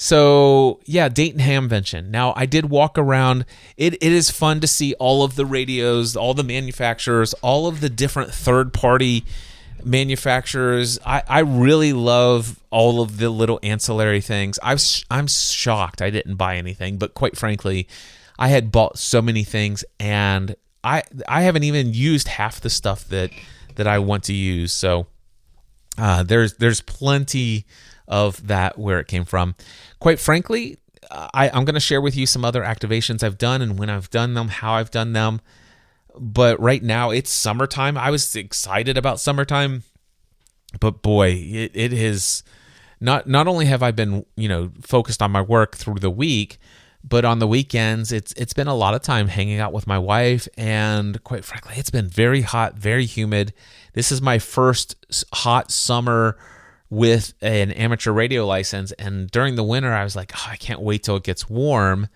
So, yeah, Dayton Hamvention. Now, I did walk around. It is fun to see all of the radios, all the manufacturers, all of the different third-party manufacturers. I really love all of the little ancillary things. I'm shocked I didn't buy anything, but quite frankly, I had bought so many things, and I haven't even used half the stuff that I want to use. So there's plenty of that where it came from. Quite frankly, I'm going to share with you some other activations I've done and when I've done them, how I've done them. But right now it's summertime. I was excited about summertime, but boy, it is not only have I been, focused on my work through the week, but on the weekends, it's been a lot of time hanging out with my wife. And quite frankly, it's been very hot, very humid. This is my first hot summer with an amateur radio license, and during the winter I was like, I can't wait till it gets warm.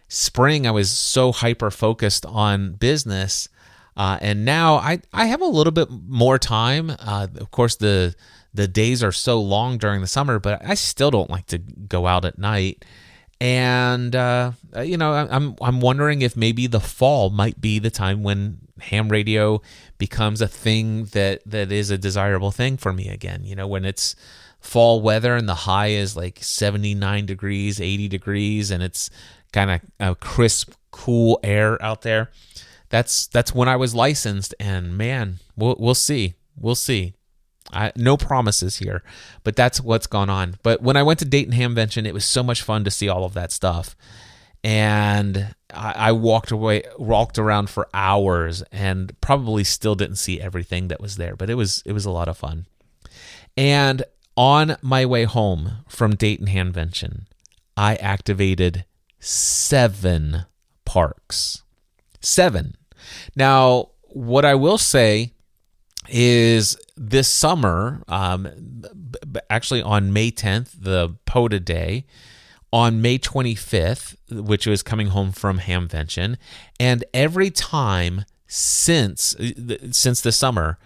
Spring I was so hyper focused on business, and now I have a little bit more time. Of course the days are so long during the summer, but I still don't like to go out at night. And I'm wondering if maybe the fall might be the time when ham radio becomes a thing that is a desirable thing for me again. When it's fall weather and the high is like 79 degrees, 80 degrees, and it's kind of a crisp, cool air out there. That's when I was licensed, and man, we'll see. We'll see. No promises here, but that's what's gone on. But when I went to Dayton Hamvention, it was so much fun to see all of that stuff. And I walked around for hours and probably still didn't see everything that was there, but it was a lot of fun. And on my way home from Dayton Hamvention, I activated 7 parks. 7. Now, what I will say is this summer, actually on May 10th, the POTA Day, on May 25th, which was coming home from Hamvention, and every time since the summer,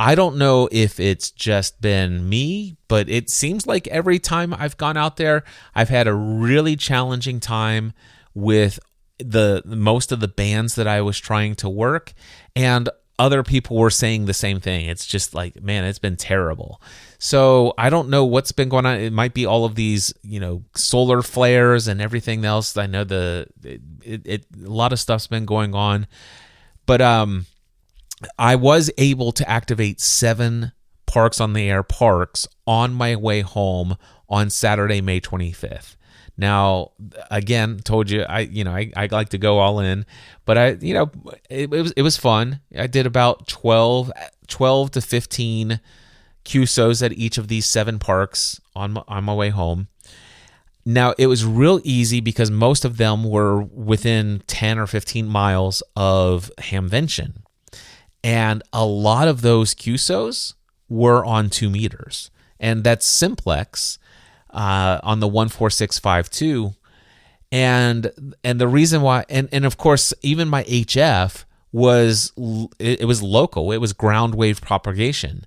I don't know if it's just been me, but it seems like every time I've gone out there, I've had a really challenging time with the most of the bands that I was trying to work, and other people were saying the same thing. It's just like, man, it's been terrible. So I don't know what's been going on. It might be all of these, solar flares and everything else. I know a lot of stuff's been going on, but I was able to activate 7 Parks on the Air parks on my way home on Saturday, May 25th. Now, again, told you I like to go all in, but it was fun. I did about 12 to 15 QSOs at each of these 7 parks on my way home. Now, it was real easy because most of them were within 10 or 15 miles of Hamvention, and a lot of those QSOs were on 2 meters, and that's simplex. On the 14652, and the reason why, and of course, even my HF was local. It was ground wave propagation,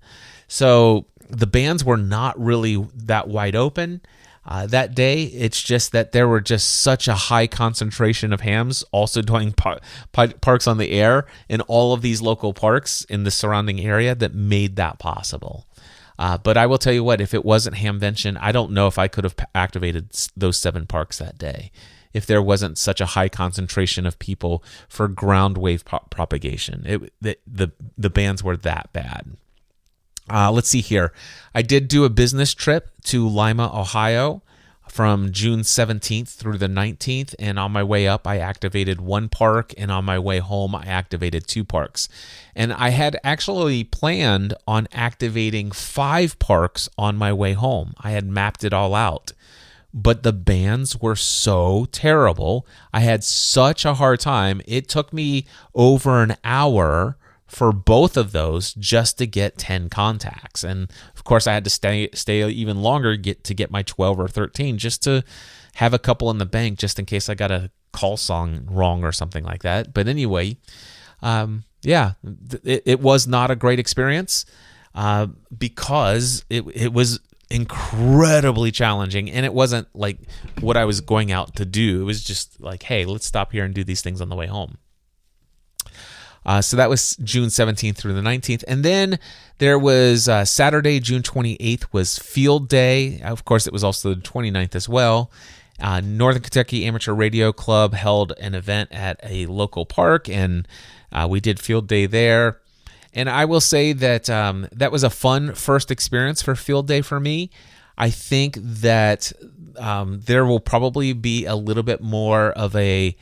so the bands were not really that wide open that day. It's just that there were just such a high concentration of hams also doing parks on the air in all of these local parks in the surrounding area that made that possible. But I will tell you what, if it wasn't Hamvention, I don't know if I could have activated those 7 parks that day if there wasn't such a high concentration of people for ground wave propagation. The bands were that bad. Let's see here. I did do a business trip to Lima, Ohio from June 17th through the 19th. And on my way up, I activated 1 park. And on my way home, I activated 2 parks. And I had actually planned on activating 5 parks on my way home. I had mapped it all out. But the bands were so terrible. I had such a hard time. It took me over an hour for both of those just to get 10 contacts. And of course I had to stay even longer to get my 12 or 13 just to have a couple in the bank just in case I got a call song wrong or something like that. But anyway, it was not a great experience because it was incredibly challenging, and it wasn't like what I was going out to do. It was just like, hey, let's stop here and do these things on the way home. So that was June 17th through the 19th. And then there was Saturday, June 28th was Field Day. Of course, it was also the 29th as well. Northern Kentucky Amateur Radio Club held an event at a local park, and we did Field Day there. And I will say that that was a fun first experience for Field Day for me. I think that there will probably be a little bit more of a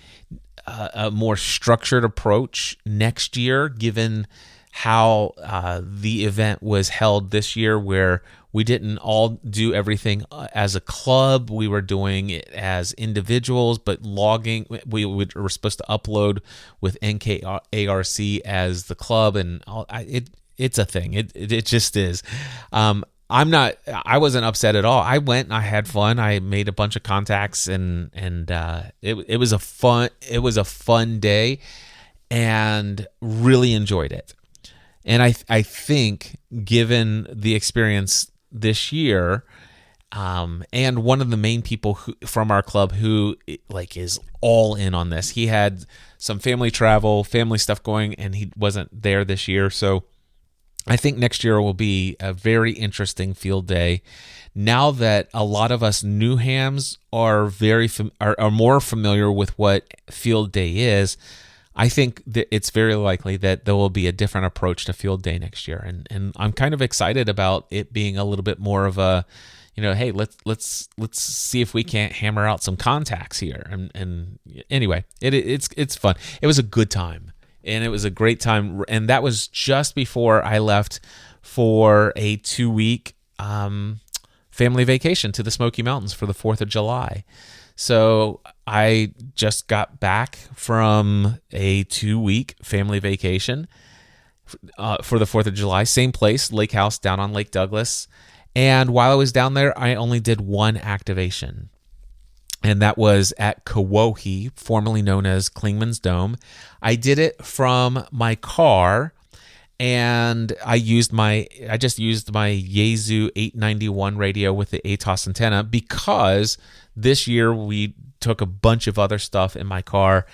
more structured approach next year, given how the event was held this year, where we didn't all do everything as a club. We were doing it as individuals, but logging, we were supposed to upload with NKARC as the club, and it's a thing. It just is. I wasn't upset at all. I went and I had fun. I made a bunch of contacts, and it was a fun day, and really enjoyed it. And I think, given the experience this year, and one of the main people from our club who is all in on this, he had some family stuff going, and he wasn't there this year, so I think next year will be a very interesting Field Day. Now that a lot of us new hams are are more familiar with what Field Day is, I think that it's very likely that there will be a different approach to Field Day next year, and I'm kind of excited about it being a little bit more of a, hey, let's see if we can't hammer out some contacts here. And anyway, it's fun. It was a good time. And it was a great time, and that was just before I left for a 2-week family vacation to the Smoky Mountains for the 4th of July. So I just got back from a 2-week family vacation for the 4th of July, same place, Lake House down on Lake Douglas. And while I was down there, I only did 1 activation. And that was at Kewohee, formerly known as Klingman's Dome. I did it from my car, and I just used my Yaesu 891 radio with the ATOS antenna, because this year we took a bunch of other stuff in my car,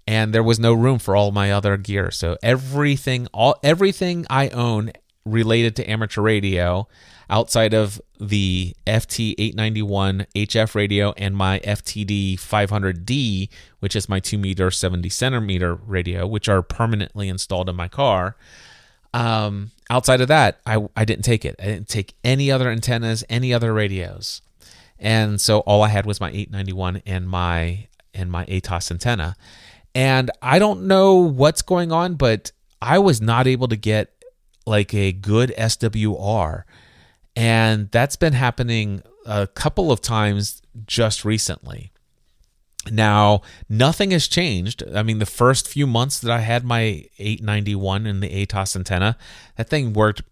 and there was no room for all my other gear. So everything I own related to amateur radio, outside of the FT891 HF radio and my FTD 500D, which is my 2-meter 70 centimeter radio, which are permanently installed in my car. Outside of that, I didn't take it. I didn't take any other antennas, any other radios. And so all I had was my 891 and my ATOS antenna. And I don't know what's going on, but I was not able to get a good SWR. And that's been happening a couple of times just recently. Now, nothing has changed. I mean, the first few months that I had my 891 and the ATOS antenna, that thing worked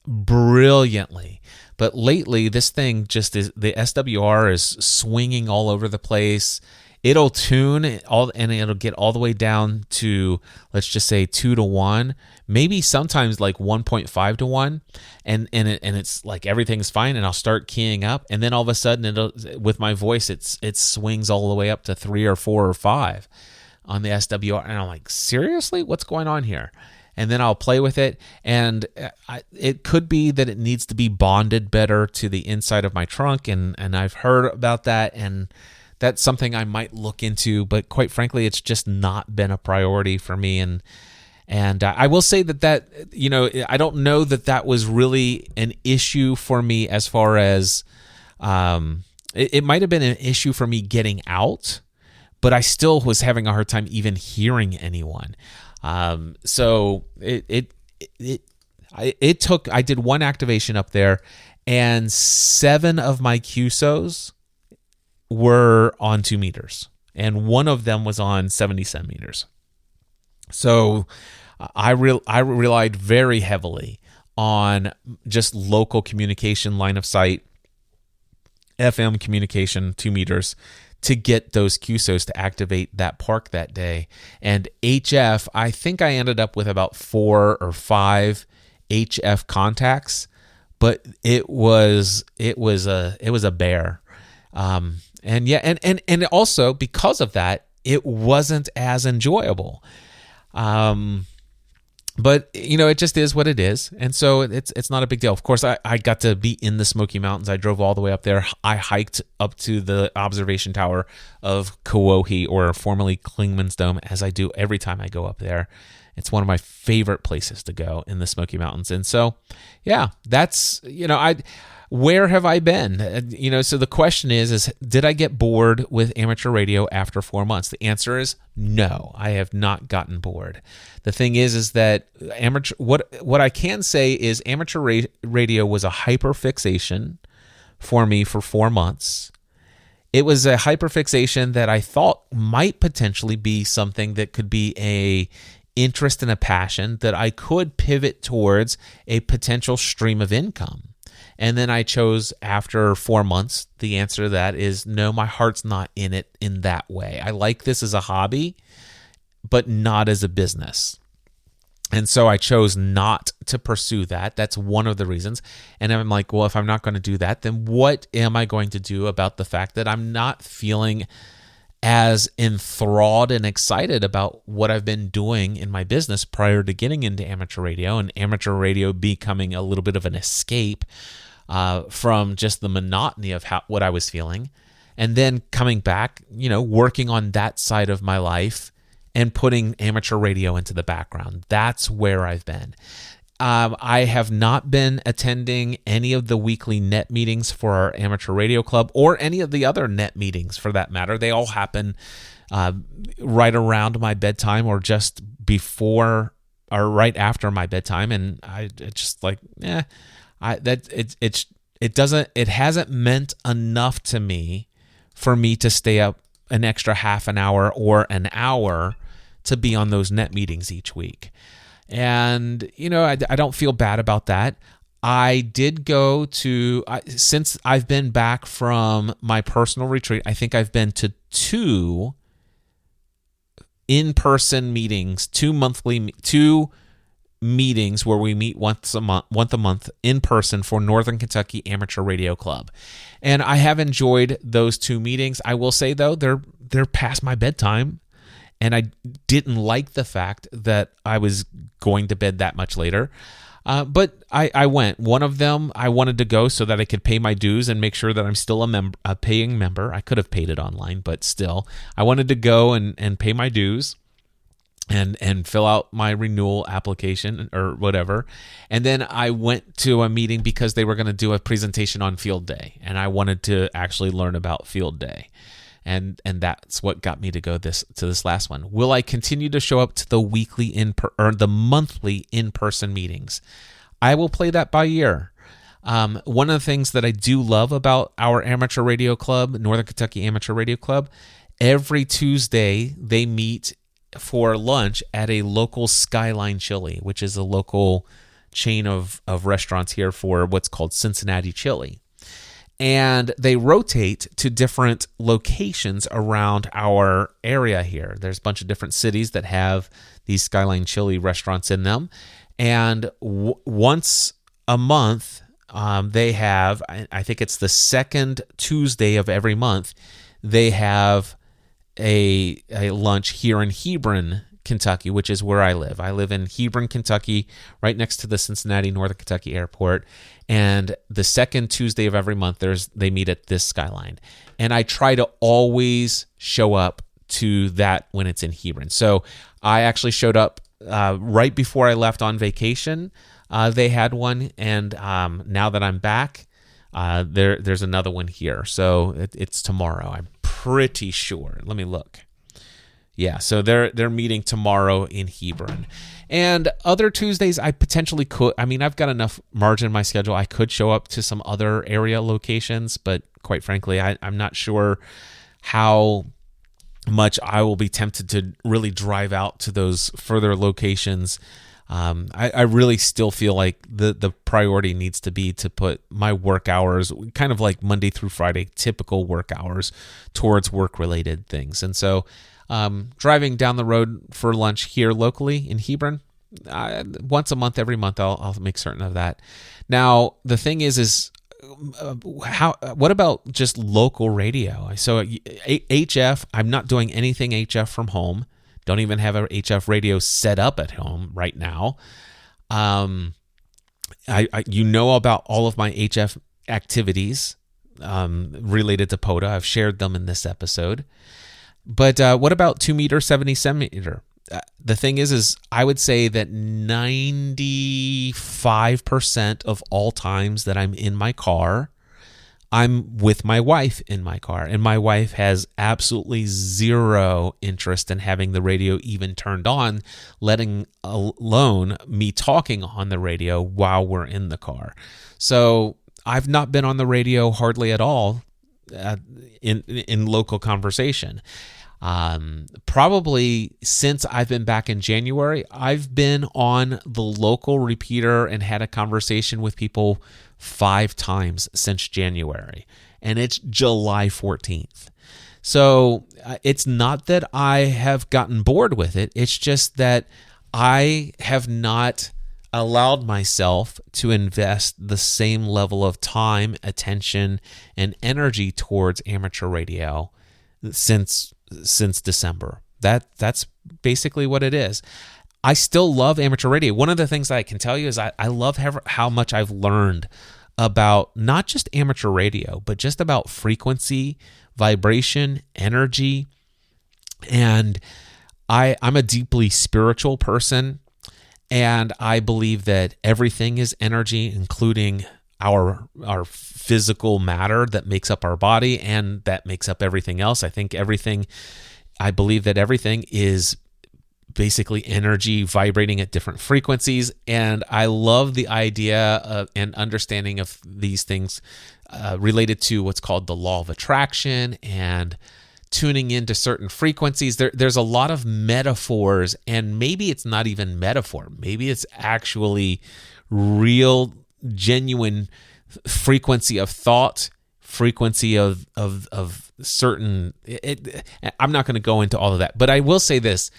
brilliantly. But lately, this thing just is, the SWR is swinging all over the place. It'll tune and it'll get all the way down to, let's just say, 2-1, maybe sometimes 1.5-1, and it's like everything's fine, and I'll start keying up, and then all of a sudden with my voice it swings all the way up to 3 or 4 or 5 on the SWR, and I'm like, seriously, what's going on here? and then I'll play with it. And it could be that it needs to be bonded better to the inside of my trunk, and I've heard about that, and that's something I might look into. But quite frankly, it's just not been a priority for me. And I will say that I don't know that was really an issue for me as far as it might have been an issue for me getting out, but I still was having a hard time even hearing anyone. So I did one activation up there, and 7 of my QSOs were on 2 meters, and one of them was on 70 centimeters. So I relied very heavily on just local communication, line of sight, FM communication, 2 meters, to get those QSOs to activate that park that day. And HF, I think I ended up with about 4 or 5 HF contacts, but it was a bear. And also because of that, it wasn't as enjoyable. But it just is what it is, and so it's not a big deal. Of course, I got to be in the Smoky Mountains. I drove all the way up there. I hiked up to the observation tower of Kawohe, or formerly Klingman's Dome, as I do every time I go up there. It's one of my favorite places to go in the Smoky Mountains, and so that's where have I been? So the question is did I get bored with amateur radio after 4 months? The answer is no, I have not gotten bored. The thing is that what I can say is amateur radio was a hyperfixation for me for 4 months. It was a hyperfixation that I thought might potentially be something that could be a interest and a passion that I could pivot towards a potential stream of income. And then I chose, after 4 months, the answer to that is no, my heart's not in it in that way. I like this as a hobby, but not as a business. And so I chose not to pursue that. That's one of the reasons. And I'm like, well, if I'm not going to do that, then what am I going to do about the fact that I'm not feeling as enthralled and excited about what I've been doing in my business prior to getting into amateur radio, and amateur radio becoming a little bit of an escape from just the monotony of what I was feeling, and then coming back, working on that side of my life and putting amateur radio into the background. That's where I've been. I have not been attending any of the weekly net meetings for our amateur radio club, or any of the other net meetings for that matter. They all happen right around my bedtime, or just before or right after my bedtime, and it hasn't meant enough to me for me to stay up an extra half an hour or an hour to be on those net meetings each week. And, I don't feel bad about that. I did go to, since I've been back from my personal retreat, I think I've been to 2 in-person meetings, 2 meetings where we meet once a month in person for Northern Kentucky Amateur Radio Club. And I have enjoyed those 2 meetings. I will say, though, they're past my bedtime. And I didn't like the fact that I was going to bed that much later. But I went. One of them, I wanted to go so that I could pay my dues and make sure that I'm still a paying member. I could have paid it online, but still. I wanted to go and pay my dues and fill out my renewal application or whatever. And then I went to a meeting because they were going to do a presentation on field day. And I wanted to actually learn about field day. And that's what got me to go to this last one. Will I continue to show up to the the monthly in-person meetings? I will play that by ear. One of the things that I do love about our amateur radio club, Northern Kentucky Amateur Radio Club, every Tuesday they meet for lunch at a local Skyline Chili, which is a local chain of restaurants here for what's called Cincinnati Chili. And they rotate to different locations around our area here. There's a bunch of different cities that have these Skyline Chili restaurants in them. And once a month, they have, I think it's the second Tuesday of every month, they have a lunch here in Hebron, Kentucky, which is where I live. I live in Hebron, Kentucky, right next to the Cincinnati, Northern Kentucky airport. And the second Tuesday of every month, they meet at this Skyline. And I try to always show up to that when it's in Hebron. So I actually showed up right before I left on vacation. They had one, and now that I'm back, there's another one here. So it's tomorrow, I'm pretty sure. Let me look. Yeah, so they're meeting tomorrow in Hebron. And other Tuesdays, I potentially could. I mean, I've got enough margin in my schedule. I could show up to some other area locations, but quite frankly, I'm not sure how much I will be tempted to really drive out to those further locations. I really still feel like the priority needs to be to put my work hours, kind of like Monday through Friday, typical work hours, towards work-related things. And so driving down the road for lunch here locally in Hebron, once a month, every month, I'll make certain of that. Now, the thing is what about just local radio? So HF, I'm not doing anything HF from home. Don't even have a HF radio set up at home right now. You know about all of my HF activities related to POTA. I've shared them in this episode. But what about 2 meter, 70 centimeter? The thing is I would say that 95% of all times that I'm in my car, I'm with my wife in my car, and my wife has absolutely zero interest in having the radio even turned on, letting alone me talking on the radio while we're in the car. So I've not been on the radio hardly at all in local conversation. Probably since I've been back in January, I've been on the local repeater and had a conversation with people 5 times since January, and it's July 14th. So it's not that I have gotten bored with it. It's just that I have not allowed myself to invest the same level of time, attention, and energy towards amateur radio since December. That's basically what it is. I still love amateur radio. One of the things that I can tell you is I love how much I've learned about not just amateur radio, but just about frequency, vibration, energy. And I'm a deeply spiritual person, and I believe that everything is energy, including our physical matter that makes up our body and that makes up everything else. I believe that everything is basically energy vibrating at different frequencies. And I love the idea of and understanding of these things related to what's called the law of attraction and tuning into certain frequencies. There's a lot of metaphors, and maybe it's not even metaphor. Maybe it's actually real, genuine frequency of thought, frequency of certain. I'm not going to go into all of that, but I will say this.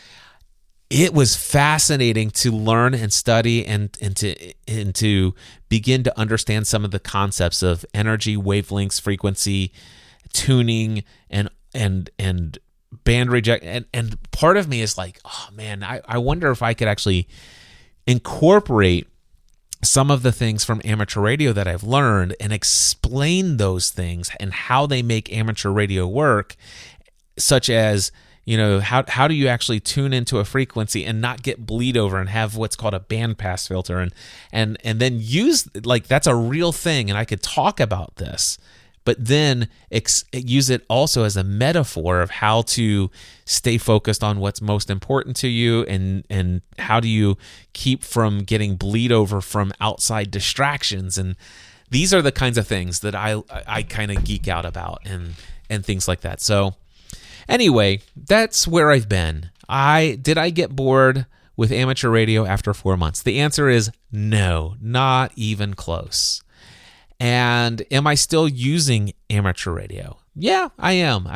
It was fascinating to learn and study and to begin to understand some of the concepts of energy, wavelengths, frequency, tuning, and band reject. And part of me is like, oh man, I wonder if I could actually incorporate some of the things from amateur radio that I've learned and explain those things and how they make amateur radio work, such as, how do you actually tune into a frequency and not get bleed over and have what's called a band pass filter and then use, like, that's a real thing, and I could talk about this, but then use it also as a metaphor of how to stay focused on what's most important to you and how do you keep from getting bleed over from outside distractions. And these are the kinds of things that I kind of geek out about and things like that. So anyway, that's where I've been. Did I get bored with amateur radio after 4 months? The answer is no, not even close. And am I still using amateur radio? Yeah, I am.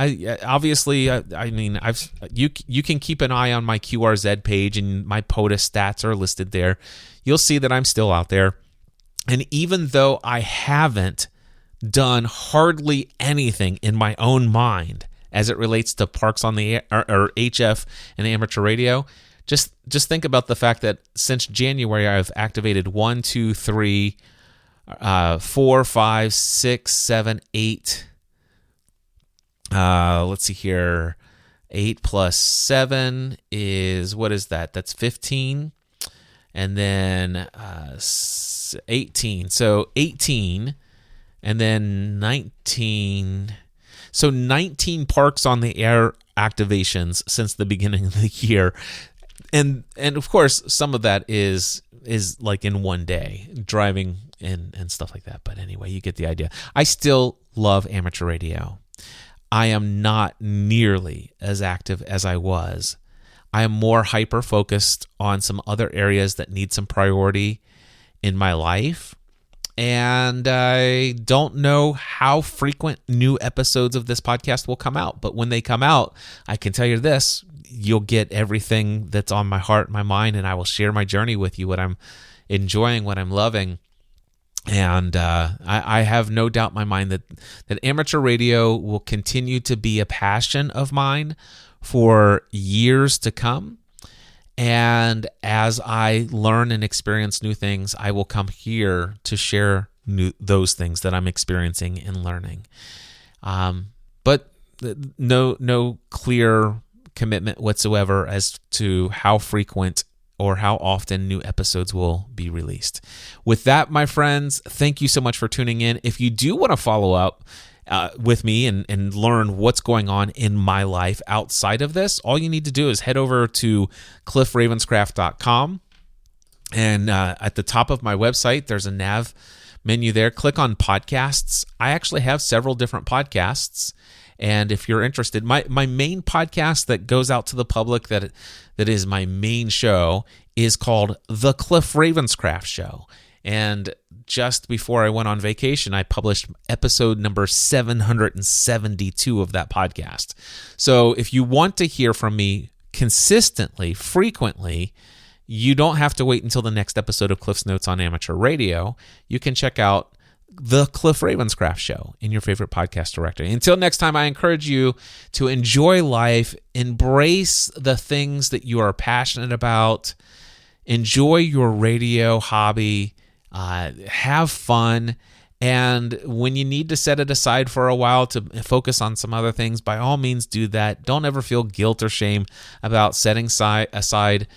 You can keep an eye on my QRZ page, and my POTA stats are listed there. You'll see that I'm still out there. And even though I haven't done hardly anything in my own mind as it relates to parks on the air or HF and amateur radio, Just think about the fact that since January, I've activated 1, 2, 3, 4, 5, 6, 7, 8. Let's see here. 8 plus 7 is, what is that? That's 15. And then 18. So 18. And then 19. So 19 parks on the air activations since the beginning of the year. And of course, some of that is like in one day, driving and stuff like that. But anyway, you get the idea. I still love amateur radio. I am not nearly as active as I was. I am more hyper-focused on some other areas that need some priority in my life. And I don't know how frequent new episodes of this podcast will come out. But when they come out, I can tell you this, you'll get everything that's on my heart, my mind, and I will share my journey with you, what I'm enjoying, what I'm loving. And I have no doubt in my mind that amateur radio will continue to be a passion of mine for years to come. And as I learn and experience new things, I will come here to share those things that I'm experiencing and learning. But no clear commitment whatsoever as to how frequent or how often new episodes will be released. With that, my friends, thank you so much for tuning in. If you do want to follow up with me and learn what's going on in my life outside of this, all you need to do is head over to cliffravenscraft.com. And at the top of my website, there's a nav menu there. Click on podcasts. I actually have several different podcasts. And if you're interested, my main podcast that goes out to the public that is my main show is called The Cliff Ravenscraft Show. And just before I went on vacation, I published episode number 772 of that podcast. So if you want to hear from me consistently, frequently, you don't have to wait until the next episode of Cliff's Notes on Amateur Radio. You can check out The Cliff Ravenscraft Show in your favorite podcast directory. Until next time, I encourage you to enjoy life, embrace the things that you are passionate about, enjoy your radio hobby, have fun, and when you need to set it aside for a while to focus on some other things, by all means do that. Don't ever feel guilt or shame about setting aside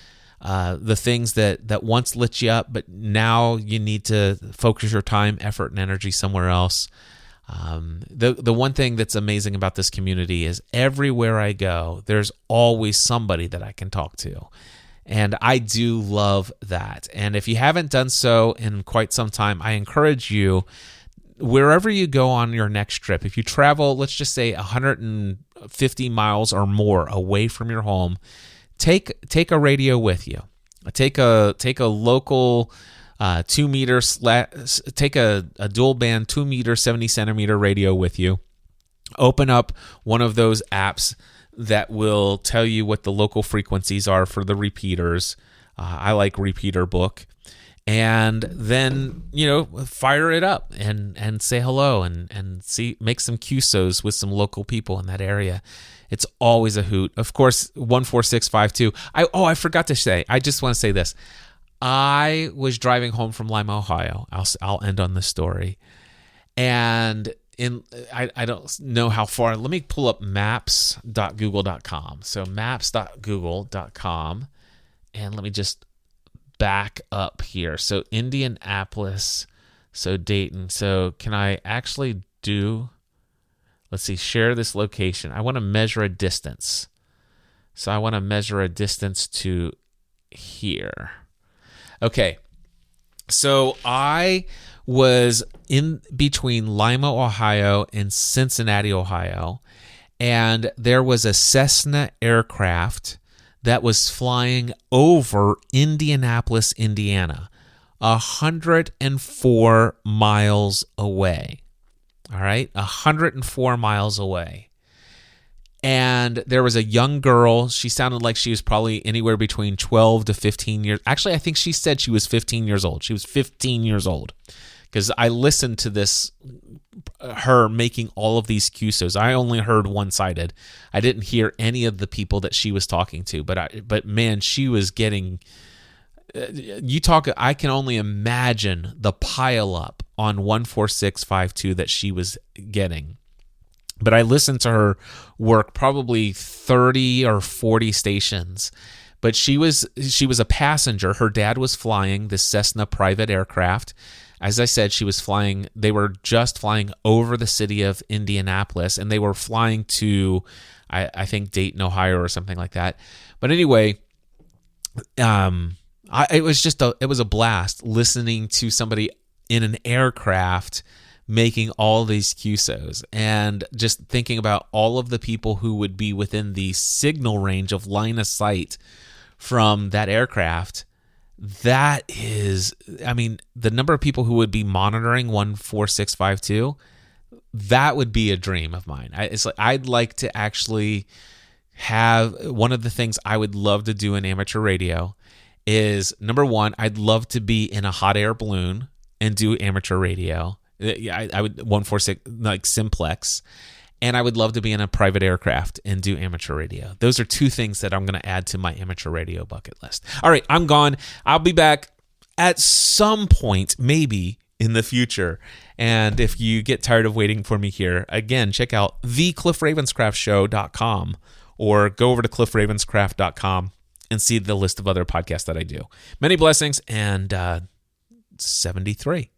the things that once lit you up, but now you need to focus your time, effort, and energy somewhere else. The one thing that's amazing about this community is everywhere I go, there's always somebody that I can talk to. And I do love that. And if you haven't done so in quite some time, I encourage you, wherever you go on your next trip, if you travel, let's just say 150 miles or more away from your home, take a radio with you. Take a local 2 meter take a dual band 2 meter 70 centimeter radio with you. Open up one of those apps that will tell you what the local frequencies are for the repeaters. I like Repeater Book. And then, fire it up and say hello and make some QSOs with some local people in that area. It's always a hoot. Of course, 14652. I forgot to say, I just want to say this. I was driving home from Lima, Ohio. I'll end on this story. And I don't know how far. Let me pull up maps.google.com. So maps.google.com. And let me just back up here. So Indianapolis, so Dayton. So can I actually let's see, share this location. I want to measure a distance. So I want to measure a distance to here. Okay. So I was in between Lima, Ohio and Cincinnati, Ohio, and there was a Cessna aircraft that was flying over Indianapolis, Indiana, 104 miles away. All right, 104 miles away. And there was a young girl. She sounded like she was probably anywhere between 12 to 15 years. Actually, I think she said she was 15 years old. She was 15 years old. because I listened to this, her making all of these QSOs. I only heard one-sided. I didn't hear any of the people that she was talking to, but man, she was getting, I can only imagine the pile up on 14652 that she was getting. But I listened to her work probably 30 or 40 stations. But she was a passenger. Her dad was flying this Cessna private aircraft. As I said, they were just flying over the city of Indianapolis, and they were flying to, I think, Dayton, Ohio or something like that. But anyway, it was a blast listening to somebody in an aircraft making all these QSOs, and just thinking about all of the people who would be within the signal range of line of sight from that aircraft. That is, I mean, the number of people who would be monitoring 14652, that would be a dream of mine. It's like, I'd like to actually have, one of the things I would love to do in amateur radio is, number one, I'd love to be in a hot air balloon and do amateur radio. I would 146 like simplex, and I would love to be in a private aircraft and do amateur radio. Those are two things that I'm going to add to my amateur radio bucket list. All right, I'm gone. I'll be back at some point, maybe in the future. And if you get tired of waiting for me here, again, check out thecliffravenscraftshow.com or go over to cliffravenscraft.com and see the list of other podcasts that I do. Many blessings, and 73.